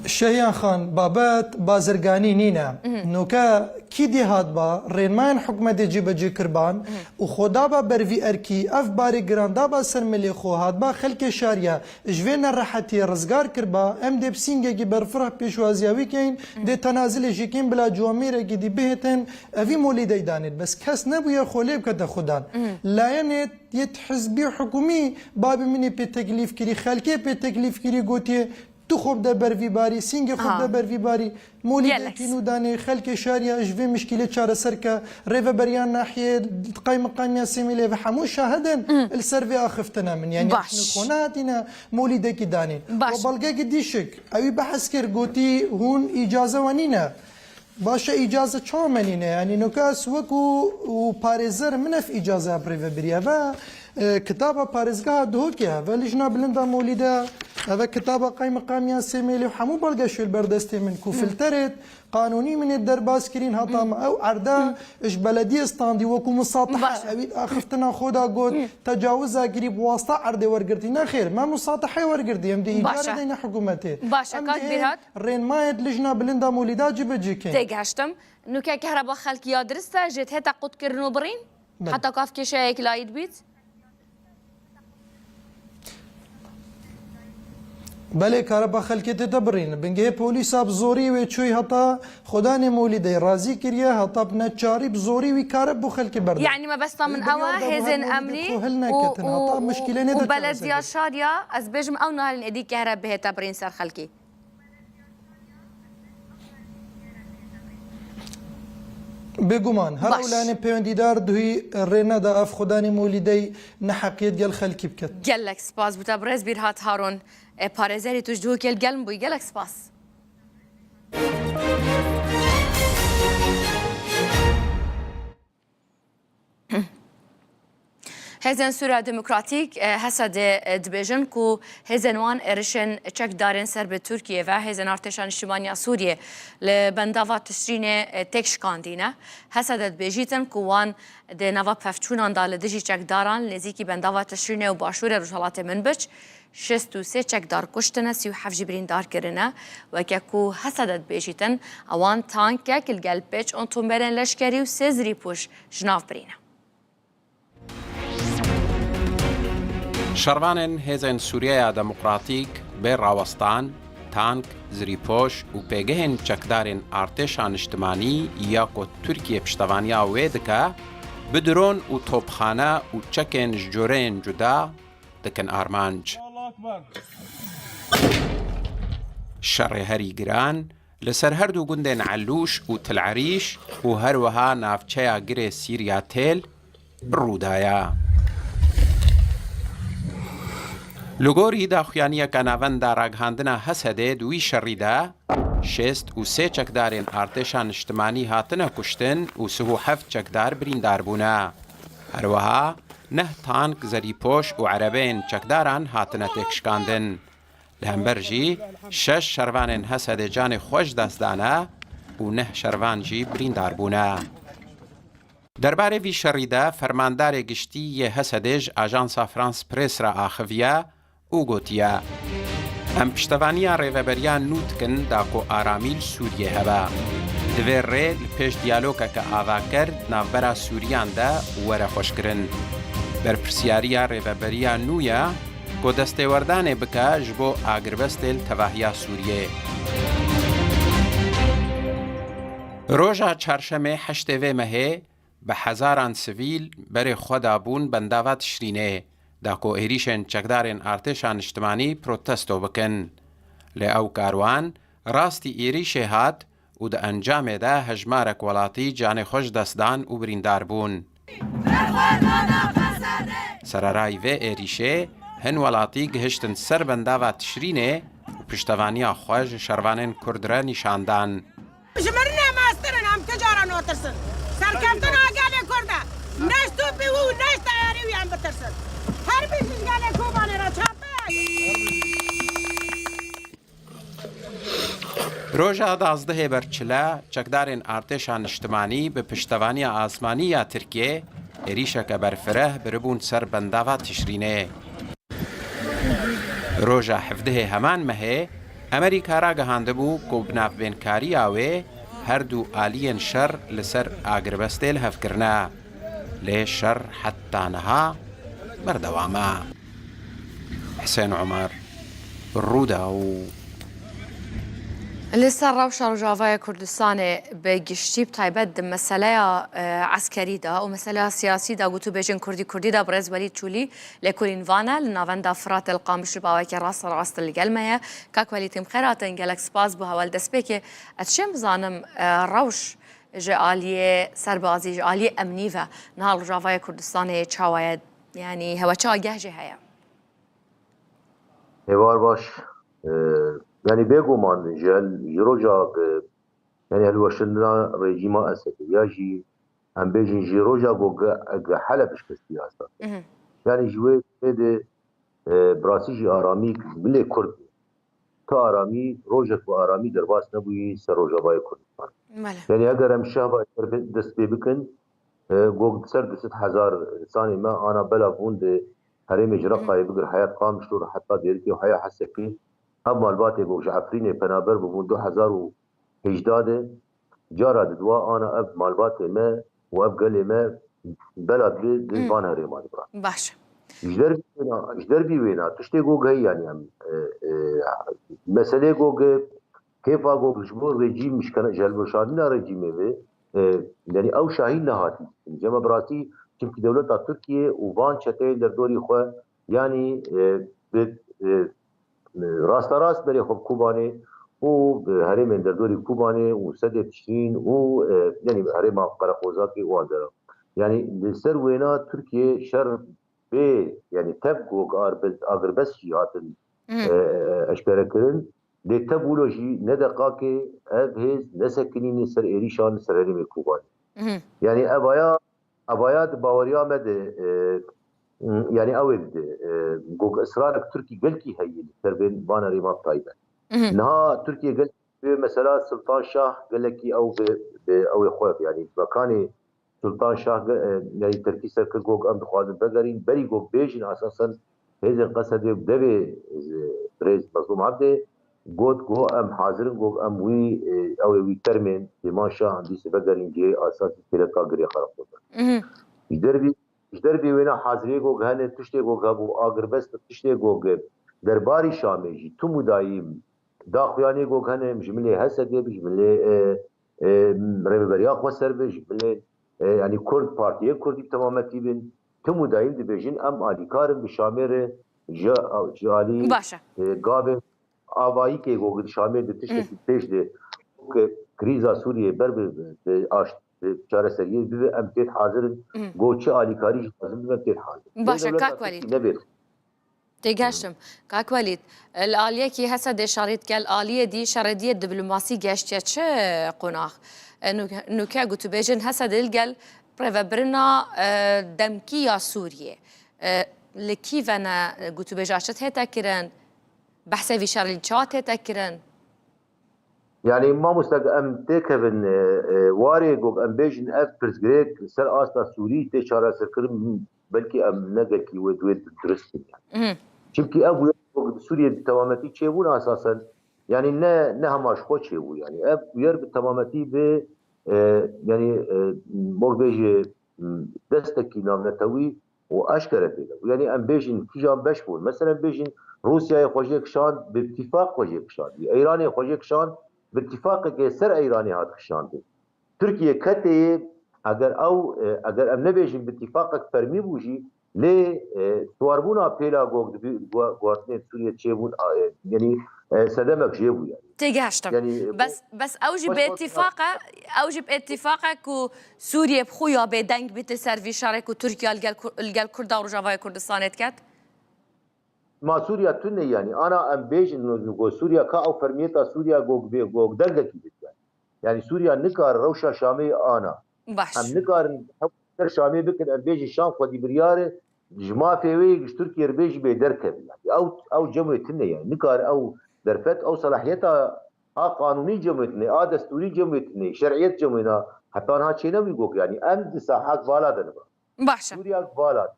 شهیان خان بابت بازرگانی نینا نوکا کی دیهات با رینمان حکومت جیب جی کربان و خدا با بروی ارکی اف باری گراندا با سرملی خوهات با خلک شاریا جوین راحتی رزگار کربا ام دی بسینگه کی برفرح پیشوازیاوی کین دی تنازل جیکین بلا جوامیر کی دی بهتن اوی مولیدی دانید بس کس نبویا خولیب کده خودان لاینت یت حزبی حکومی باب منی په تکلیف کری خلکی په تکلیف کری گوتی تو خوب ده بروی باری سینگ خوب ده بروی باری مولی کینو دانی خلک شاریا جوی مشکل چاره سر که ریو بریان ناحیه قایم سیمیله و همو شاهدن السروی آخفتنا من یعنی نخوناتینا مولی ده کی دانی و بلگه دیشک اوی بحث کر گوتی هون اجازه ونینه باشه اجازه چامنینه یعنی نکاس وکو و پارزر منف اجازه بریو بریا و كتابة باريزغا دوكيا فليجنا بلندا موليدا هذا كتابة قايمة قامية سيميلي وحمو بلغشو البردستي من كوفلترت قانوني من الدرباس كرين هطام او عردا اش بلدية استاندي وكو مساطحة اويد اخفتنا خودا قود تجاوزها قريب واسطة عردي ورقرتينا خير ما مساطحة ورقرتي يمدي ايجار دينا حكومتي باشا كاك بيرات رين مايد لجنا بلندا موليدا جيبا جيكين تيقاشتم نوكا كهربا خلق يا درستا جيت هتا قد كرنو برين حتى كاف كيشايك لايد بيت بله کاربا خلکت تبرین بنگه پولیس اب زوری و چوی هتا خدا نمولیده رازی کریه هتا بنچاری بزوری و کارب بو خلک برد يعني ما بس من اوا هزن امني وبلد يا شاريا از بجم او نهال ادي كهرب به تبرين سر خلكي بگومان هر اولانه پیوندیدار دوی رینا دا اف خدانی مولیده نحقیت گل خلکی بکت گلک سپاس بوتا برز بیرهات هارون پارزری توش دو کل گلم بوی گلک سپاس هزن سوريا ديمقراطيك هسد دبيجن كو هزن وان ارشن تشك دارن سر بتركيا و هزن ارتشان اجتماعي سوريا لبنداوا تشرين تكش كاندينا هسد دبيجيتن كو وان د نوا پفچونان دال دجي چك داران لزيكي بنداوا تشرين و باشور رجالات منبج 63 چك دار كشتنا 37 جبرين دار كرنا وكاكو هسد دبيجيتن اوان تانكا كل قلبچ انتم برن لشكري و سزري پوش جناف برينا شەڕوانên هێزên سووریەیە دەموقراتیک بێ ڕاوەستان، تانک، زریپۆش و پێگەهێن چەکدارên ئارتێشا نیشتمانی یاکۆ تورکیە پشتەوانیا wê dike bi drۆn û topxane û çekên ji coreyên cuda dikin armanc. Şerê herî giran li ser her du gundên Ellûş û Tilعرîş û her wiha navçeya girê Sîrya têl rûdaya. لگوری داخویانی که نوند راگهاندنا هسده دوی شریده 63 چکدارین ارتشان اجتماعی هاتنه کشتن و 37 چکدار بریندار بونه. هروها 9 تانک زریپوش و عربین چکداران هاتنه تکشکاندن. لهمبرجی 6 شروانین هسده جان خوش دستانه و 9 شروان جی بریندار بونه. درباره وی شریده فرماندار گشتی یه هسدهج آژانسا فرانس پریس را آخویه او گوتیه ام پشتوانیا ریوبریان نوتکن داکو آرامیل سوریه هبا دوی ری لپیش دیالوگا که آوا کرد نافبرا سوریان ده وره خوش کرن بر پرسیاریا ریوبریان نویا گو دسته وردانه بکا جبو آگربستل تواهیا سوریه روژا چارشمه هشتوه مهه به هزاران سویل بر خدا بون بنداوا تشرینه داکو ایریشن چکدارن ارتشان اجتماعی پروتستو بکن. لی او کاروان راستی ایریشه هات و د ئەنجامێدا هەژمارێک وڵاتی جانێ خۆش دەستدان و بریندار بوون. سەرەرای vê êrişê hin welatî gihiştin ser bendava tişrînê û piştevaniya xwe ji şervanên Kurd re nîşandan. Ji min nemastirin em ti caran otirsin. Serkeftina gelê Kurd e. Ne stûpî û ne teyarî wî em bitirsin. Her bir ji gelê Kobanê re çape. Roja 12 berçila çekdarên artêşa niştimanî bi piştevaniya asmanî ya Tirkiye êrişeke berfireh biribûn ser bendava tişrînê. Roja 17 heman mehê Amerîka ragihandibû ku bi navbênkariya wê her du aliyên şer li ser agiribestê li hevkirine. Lê şer heta niha berdewam e. Husên Umer, Rûda û لسه روشة رجاوای کردستان به گشتی بتایبت د مسئله عسکری دا و مسئله سیاسی دا گوتو بیجن کردی دا برز ولی چولی لکولین وانه لناوند فرات القامش باوی که راست الگلمه کاک ولی تیم خیراتن گلک سپاس بو هوال دست بکه اتشم زانم روش جعالیه سربازی جعالیه امنی و نهال رجاوای کردستان چاوید یعنی هوا چا گهجه هیا هوار باش يعني بيقومان جل جروجا يعني هالوشلنا ريجيما أسد ياجي هم بيجي جروجا جو حلب بالسياسة يعني جوي هذا براسيجي آرامي ملي كرد تا آرامي روجك وآرامي درباس نبوي سروجا باي كردستان يعني أجر هم شهبا دست بيبكن جو سر 10,000 إنسان ما أنا بلا بوند هرم جرقة يبقر حياة قام شلون حتى ديرتي وحياة حسكي هم مالباتي جو جعفريني بنابر بمون 2018 جارة دوا أنا أب مالباتي ما وأب قالي ما بلد بالبان هريمان برا باش جدر بي وينا تشتي جو جاي يعني مسألة جو كيف جو جبور رجيم مش كان جلب شادنا رجيمه به يعني أو شاهين نهاتي جمع براسي چونكي دولة تركيا وبان شتين دردوري خو يعني راست بري خب كوباني و هرم دردوري كوباني و سد تشرين و يعني هرم قرقوزاكي وادر يعني لسر وينا تركيا شر بي يعني تبقوا اگر بس جهاتن اشبركرن دي تبولوجي ندقاكي ابهز نسكنين سر ايريشان سر هرم كوباني يعني ابايات باوريا مد يعني اود جوج اسرارك تركي قلكي هي تربين بانا ريمات طيبه انها تركيا قلت مثلا سلطان شاه قال لك او يخوف يعني مكاني سلطان شاه يعني تركي سرك جوج ام خوازن بقرين بري جوج بيجن اساسا هذا القصد دبي بريز مظلوم عبده جو ام حاضر جو ام وي او وي ترمن ما شاه عندي بقرين جي اساسا كده قاغري خراب دربي وينا حاضري جو هن تشتي جو غابو اگر بس تشتي جو درباري شامي تو مدايم داخياني جو هن جمله حسد بجمله ريبرياق وسر بجمله يعني كرد بارتي كردي تمامتي بين تو مدايم دي بيجين ام اديكار بشامر جالي باشا غاب اوایی که جو شامل تشتي پیش دي كريزا سوريا برب اش چاره سریه بی امتیت حاضر گوچه آلیکاری لازم بی امتیت حاضر باشا كاك وليد تيجاشم كاك وليد الآلية كي هسه دي شريط قال الآلية دي شردية دبلوماسي جاشتيا چه قناخ انو كا قلتو بيجن هسه دي قال بريفبرنا دمكية سوريا لكيف انا قلتو بيجاشت هيتا كيران بحثي في شارل جات هيتا كيران يعني ما مستق ام تكبن واري جو ام بيجن اف برزغريك سر استا سوري تي شارع سكر بلكي ام نجكي ودويد درست يعني çünkü ابو سوريا تمامتي تشيبون اساسا يعني نه هماش خو تشيبو يعني اب ير بالتمامتي ب يعني مو بيجي دستكي نام نتوي واشكره بيلا يعني ام بيجن في جام بشبول مثلا بيجن روسيا يخوجك شان باتفاق خوجك شان ايران يخوجك شان باتفاق که سر ایرانی هات خشانده ترکیه کته اگر ام نبیجیم باتفاق فرمی بوجی لی تواربونا پیلا گوگدبی گواتنه سوریه چه بون یعنی سدمك جيبو يعني تيجاشتم يعني بس اوجب اتفاقك و سوريا بخويا بدنگ بيت سيرفي شارك وتركيا الجال كردا ورجافاي كردستان كات ما سوريا تنه يعني انا ام بيج انه سوريا كا او فرميتا سوريا جوج دلقه يعني سوريا نكار روشا شامي انا باش ام نكار شامي بكن ام بيج الشام ودي برياره جما فيوي تركيا ربيج بدركب يعني او جمهوريتنا يعني نكار او درفت او صلاحيتها قانوني جمهوريتنا دستوري جمهوريتنا شرعيه جمهورنا حتى انا شيء نبي يقول يعني ام ساحات بالا باشا سوريا بالا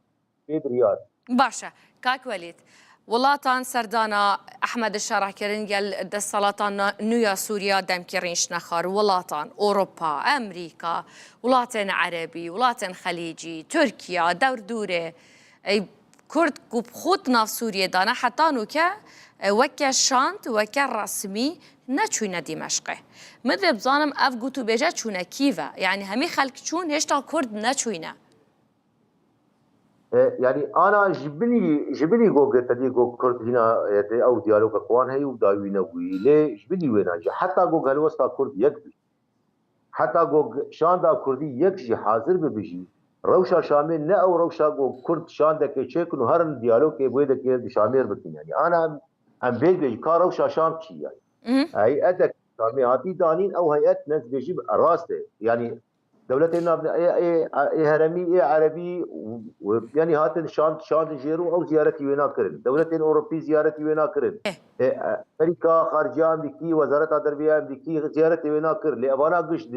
في بريار باشا كاك وليد وڵاتان سەردانا ئەحمەد شەڕاکردن گەل دەسەڵاتان نویا سووریا دەمکردنیش نەخار وڵاتان ئۆروپا ئەمریکا وڵاتێن عەربی وڵاتێن خەلیجی تورکیا دەور دوورێ کورد و بخۆت ناو سووریێدانە حتانوکە وەکە شاند وەکە ڕسمی نەچوونە دیمەشقێ مدێ بزانم ئەف گوت و بێژە چوونە کیڤە یعنی هەمی خەلک چوون هێشتا کورد نەچوینە يعني انا جبني جوجل تدي جو كرد هنا او ديالوج اخوان هي وداوينا وي ليه جبني وين حتى جو هلوستا كرد يكفي حتى جو شاندا كردي يكشي حاضر ببيجي روشا شامل لا او روشا جو كرد شاندا كيشكن هر ديالوج كي بويد شامل بكين يعني انا ام بيجي كار روشا شام شي يعني هيئتك شامي هاتي دانين او هيئات ناس بيجي راسته يعني دولتنا هرمي عربي يعني هاتن شان جيرو او زيارتي وينا كرن دولتين اوروبي زيارتي وينا كرن امريكا خارجيه امريكي وزاره التربيه امريكي زيارتي وينا كرن لابانا قش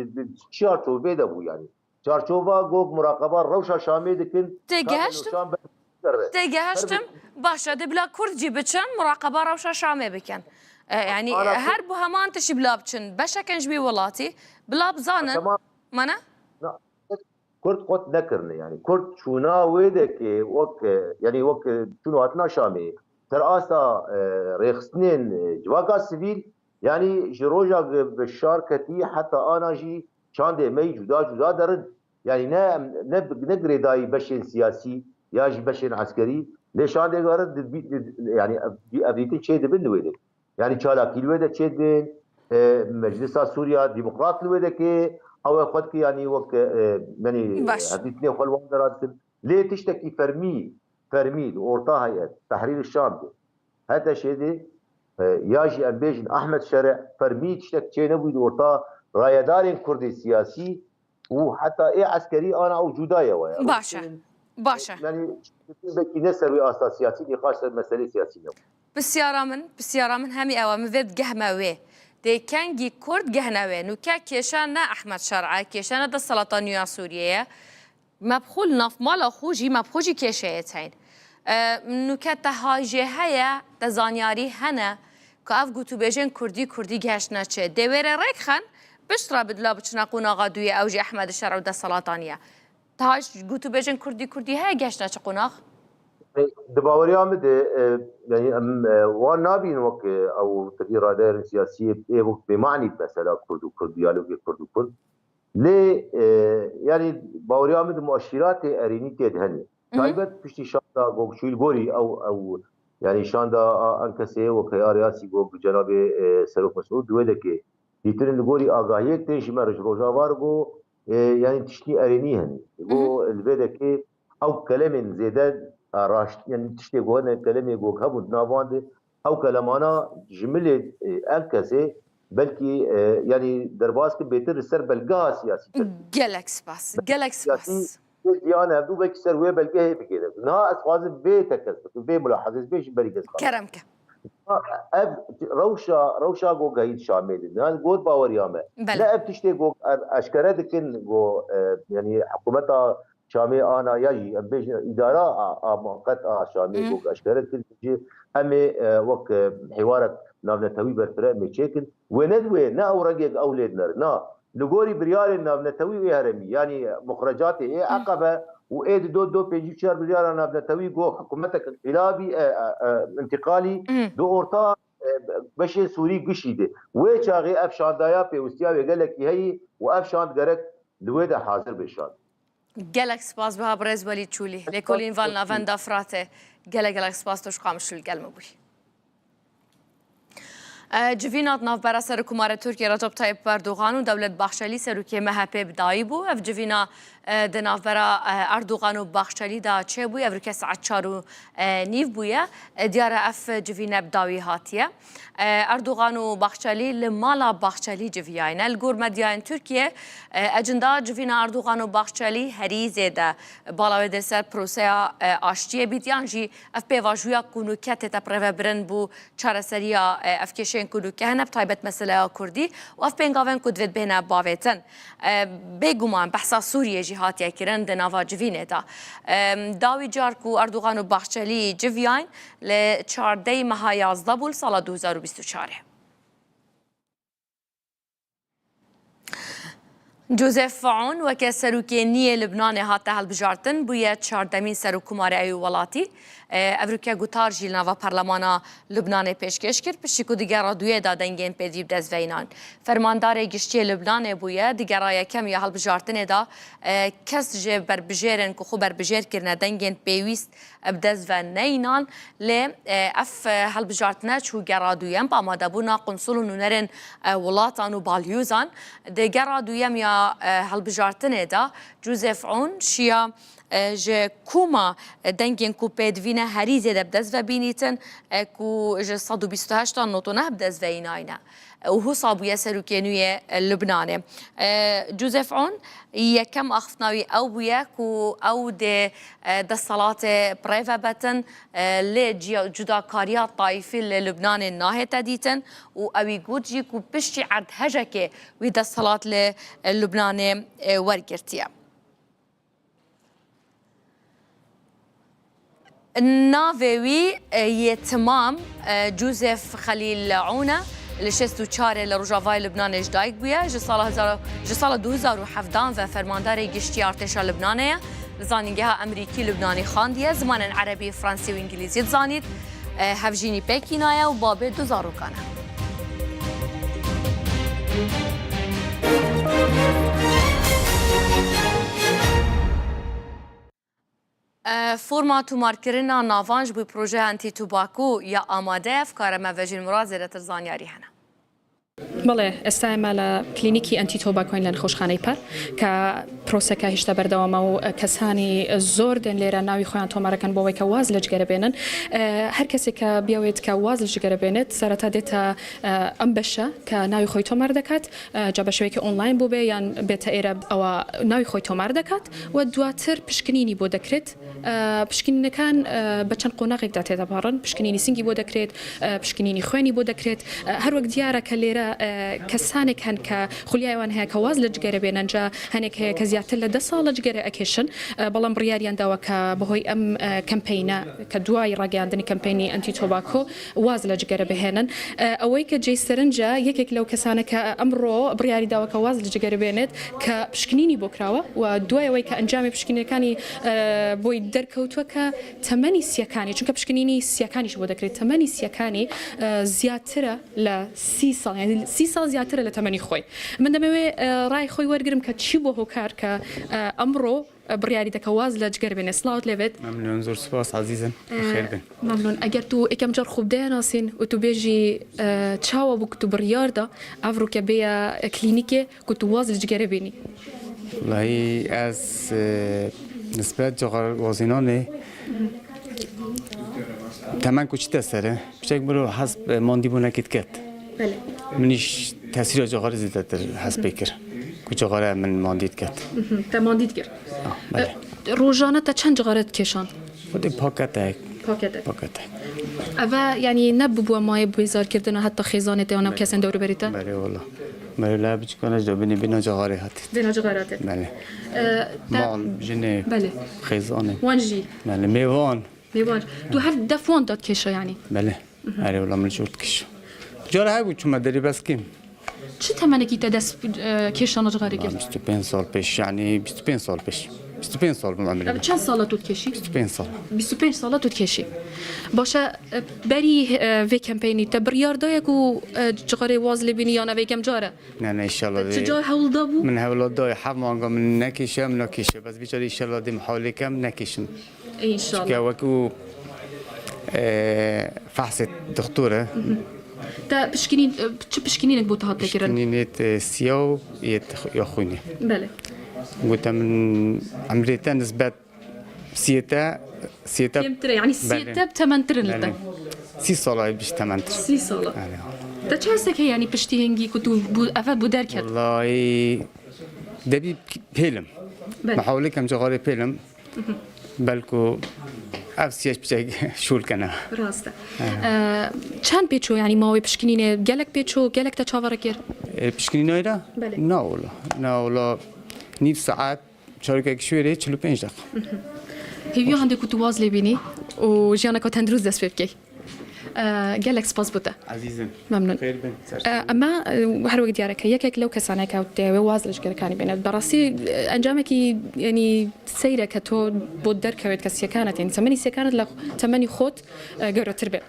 شارتو بيدبو يعني شارتوفا جوج مراقبه روشا شامي دكن تيجاشتم باشا دبلا كرد جيبتشن مراقبه روشا شامي بكن يعني هر بو همان تشي بلا بچن بشكن جبي ولاتي بلا بزانن مانا كرد قط نكرنا يعني كرد شونا ويدك وك يعني وك شنو هاتنا شامي ترأسا ريخسنين جواكا سبيل يعني جروجا بالشاركتي حتى انا جي شاندي مي جدا درد يعني نقري داي بشين سياسي يا جي بشين عسكري ليش شاندي غرد يعني ابيتي شيء دبن ويدك يعني شالاكيل ويدك شيء مجلس سوريا ديمقراط ويدك او قد يعني وك يعني هذه خلوان دراسه ليه تشتكي فرمي اورطا هيئه تحرير الشام هذا شيء دي ياجي امبيجن احمد شرع فرمي تشتكي نبي اورطا رايدار كردي سياسي وحتى ايه عسكري انا او جدايه ويا باشا يعني نسوي اساس سياسي نقاش مساله سياسيه بسياره من همي او مفيد قهمه دي كانجي كرد جهنوي نوكا كيشان أحمد شرعة كيشان دا السلطانية سوريا مبخول نف مالا خوجي مبخوجي كيشيتين نوكا تهاجي هيا تزانياري هنا كاف قوتو بيجين كردي جهشنا چه دوير ريكخن بشترا بدلا بچناقونا غادوية اوجي أحمد الشرع دا السلطانية تهاج قوتو بيجين كردي هيا جهشنا چه قوناغ دباوري عمد يعني وان نابين وك او تغيير دائرة سياسية بمعني مثلا كرد ديالوج كرد ليه يعني باوري عمد مؤشرات اريني تدهني تايبت بشتي شاندا جو شو الغوري او يعني شاندا انكسي وكيا رياسي جو جناب سروق مسعود ودك يترن الغوري اغاهي تيش مرج روجاوار جو يعني تشتي اريني هني جو البدك او كلام زيدان راشت يعني تشتي جوانا كلامي جوك هبود نافاند او كلامانا جملة الكسي بلكي يعني درباس كي بيتر السر بلقاها سياسي جالكس باس يعني هبدو بك سر وي بلقاها بكده نها اسقاز بيتك بي ملاحظه بيش بريقس كرمك روشا جو جايد شامل نال جود باور ياما لا بتشتي جو اشكره دكن جو يعني حكومتها شامي انا يجي بيج اداره مؤقته شامي بوك اشكال كل امي وك حوارك نافنتوي برفرق مشاكل وندوي نا اورجك اولادنا نا لغوري بريال نافنتوي هرمي يعني مخرجات ايه عقبه وايد دو بيجي شهر بريال نافنتوي جو حكومتك انقلابي انتقالي دو اورتا باش سوري قشيده ويشاغي افشان دايا بيوستيا قال لك هي وافشان غرك لويدا حاضر بالشان جالك سباس بها برز ولي تشولي لكولين فالنا فاندا فراته جالك سباس توش قامشو القلم بوي جوینات نافبر سرکومار ترکیه رجب طیب اردوغان و دولت بخشلی سرکی MHP بدایی بو اف جوینا د نافبر اردوغان و بخشلی دا چه بو اف رکس عچارو نیف بویه دیار اف جوینا بدایی هاتیه اردوغان و بخشلی لمالا بخشلی جویاینه الگور مدیان ترکیه اجندا جوینا اردوغان و بخشلی هریزه ده بالاوی در سر پروسه آشتیه بیدیان جی اف پیواجویا کنوکت تا پرو برن بو چاره سریا اف کشین کدو که هنب تایبت مسئله کردی و اف بینگاون کدوید بینه باویتن بگومان بحثا سوریه جهات یکرن دناوا جوینه دا داوی جار کو اردوغان و بخشلی جویاین ل 14 ماه 11 بول سال 2024 جوزيف عون وكا سروكينية لبنان هاتا هالبجارتن بويا 14 سروكوماري اي ولاتي افریقیا گوتار جیل نوا پارلمانا لبنان پیشکش کرد پشتیکو دیگر دویه دادنگین پیدیب دست وینان فرماندار گشتی لبنان بویه دیگر یکم یا حال بجارتنه دا کس جه بربجیرن که خو بربجیر کرنه دنگین پیویست بدست و نینان لی اف حال بجارتنه چو گر دویم با ماده بونا قنصل و نونرن ولاتان و بالیوزان دیگر دویم یا حال بجارتنه دا جوزيف عون شیا ج کوما دنگین کو پیدوینه هریزه دبدز و بینیتن کو ج 128 نوتونه بدز و ایناینه و هو صابویه سروکینوی لبنانه جوزيف عون یکم اخفناوی او بویه کو او ده صلات پریفه بتن لی جدا کاریات طایفی لبنان ناهی تدیتن و اوی گود جی کو پشتی عرد هجه که وی ده صلات لبنان ورگرتیه ناوی تمام جوزيف خليل عونه لشستو چاره لروجاوای لبنان اجدایک بویه جسال 2017 و فرماندار گشتی ارتش لبنانه زانینگه امریکی لبنانی خاندیه زمان عربی فرانسی و انگلیزی زانید هفجینی پکینایه و باب 2000 کانه فرما تومارکرنا ناوانج بوی پروژه انتی توباکو یا آماده افکار موجین مرازه ترزانیاری هنه بله استعمال کلینیکی انتی توباکوین لن خوشخانه پر که پروسه که هشته بردوام و کسانی زور دن لیره ناوی خویان تومارکن باوی که واز لجگره بینن هر کسی که بیاوید که واز لجگره بیند سرتا دیتا ام بشه که ناوی خوی تومار دکات جابشوی که آنلاین بوده یا بیتا ایرب او ناوی خوی تومار دکات و دواتر پشکنینی بود دکرت پشکنینی کان بچن قناقی داته دبارن پشکنینی سنگی بود دکرت پشکنینی خوینی بود دکرت هر وقت دیاره که لیره کسانی هن که خلیای وان هک واز لجگره بینن جا هنک که زیادتر لده سال لجگره اکیشن بالام بریاریان داو که بهوی ام کمپینا که دوای راگیاندنی کمپینی انتی توباکو واز لجگره بهنن اوی که جیسترنجا یک لو کسانی که امرو بریاری داو که واز لجگره بیند که پشکنینی بکراوه و دوای اوی که انجام پشکنی کانی بوی درکوتو که تمنی سیاکانی چون که پشکنینی سیاکانیش بود کرد تمنی سیاکانی زیادتر ل 30 سال يعني 30 سال زیاتر لتمنی خوی من دموی رای خوی ورگرم که چی بو هکار که امرو بریاری دکواز لجگر بین اصلاحات لفت ممنون زور سپاس عزیزم خیر بین ممنون اگر تو اکم جار خوب ده ناسین و تو بیجی چاوا بو تو بریار دا افرو که بیا کلینیکه که تو واز لجگر بینی والله از نسبت جغار وازینانه تمن کوچیت سره بچک برو حسب ماندی بو نکید کت بله منیش تاثیر جغار زیاده تر حسب بکر کو جغار من ماندید کت تا ماندید کرد بله روزانه تا چند جغارت کشان خود پاکت اوا یعنی نببو مای بویزار کردن حتی خیزانه تا اونم کسان دور بریته بله والله بله لب چکنش دو بنا جغاره هاتید بنا جغارات بله مال جنه بله خیزانه وانجی بله میوان تو هر دفعون داد کشه یعنی بله آره والله من جورد کشو جاره های بود چون مداری بس کیم چه تمنه کی تدس کشان جغاری کرد 25 سال پیش یعنی 25 سال پیش 25 سال من عمرم چند سال تو کشی 25 سال 25 سال تو کشی باشه بری وی کمپینی تبریار دای کو جغاری واز لبینی یا نه وی کم جاره نه ان شاء الله چه جای حول دابو من حول دای حب مانگا من نکشم بس بیچاره ان شاء الله دیم حالی کم نکشم ان شاء الله که وکو فحص دکتره تا پشکنین چه پشکنینک بۆ هات لەگیرن شكنينيت سياو يخوني بله قلت من عمريتا نسبة سيتا پێمترە یعنی سێتە تەمەندترن لەتە 6 ساڵ بیش تەمەندتر 30 ساڵە تا چه هەستێک هەیە ینی پشتی هەنگی کو تو ئەڤە بۆ دەرکرد والله دبي فيلم محاولة كم جغاري فيلم بلكو أفسيش بشيء شو الكنا ڕاستە چەند پێچۆ ینی ماوەی پشکنینێ gelek پێچۆ gelek تا چاوەڕە کرد بشكني نويدا بله. نا والله نيف ساعات شاركة شوية 45 دقيقة هیوی هەندێک و تو واز لێبینی و ژیانەکە تەندروست دەست پێ بکەی gelek سپاس بوتە عزيزا ممنون خير بن ئەمە هەروەک دیارەکە یەکێک لەو کەسانێکە و دەوێ واز لەشگەرەکانی بێنێت بەڕاستی ئەنجامێکی ینی سەیرە کە تۆ بۆ دەرکەوێت کە سیەکانت ین تەمەنی سیەکانت لە تەمەنی خۆت گەورەتر بێ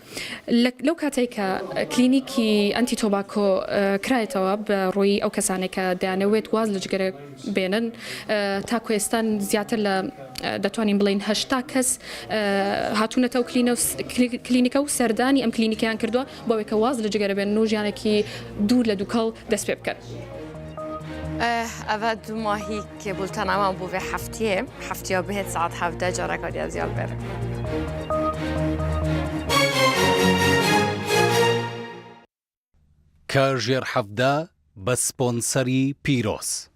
لەو کاتێک کە کلینیکی ئەنتی تۆباکۆ کرایەتەوە بە ڕووی ئەو کەسانێکە دەیانەوێت واز لەجگەرە بێنن تا کوێستان زیاتر لە دەتوانین بڵین 80 کەس هاتوونەتە و کلینیکە و سەردانی ئەم کلینیکیان کردووە بۆ کە واز لە جگەرە بێن و ژیانێکی دوور لە دووکەڵ دەست پێ بکەن. ئەvە دوو ماهی کێبولتەنامان بۆ بێ هەفتەیە بهێت ساعت 17 جارێکە دیازیال بێرە. کاژێر حەفدە بە سپۆنسەری پیرۆز.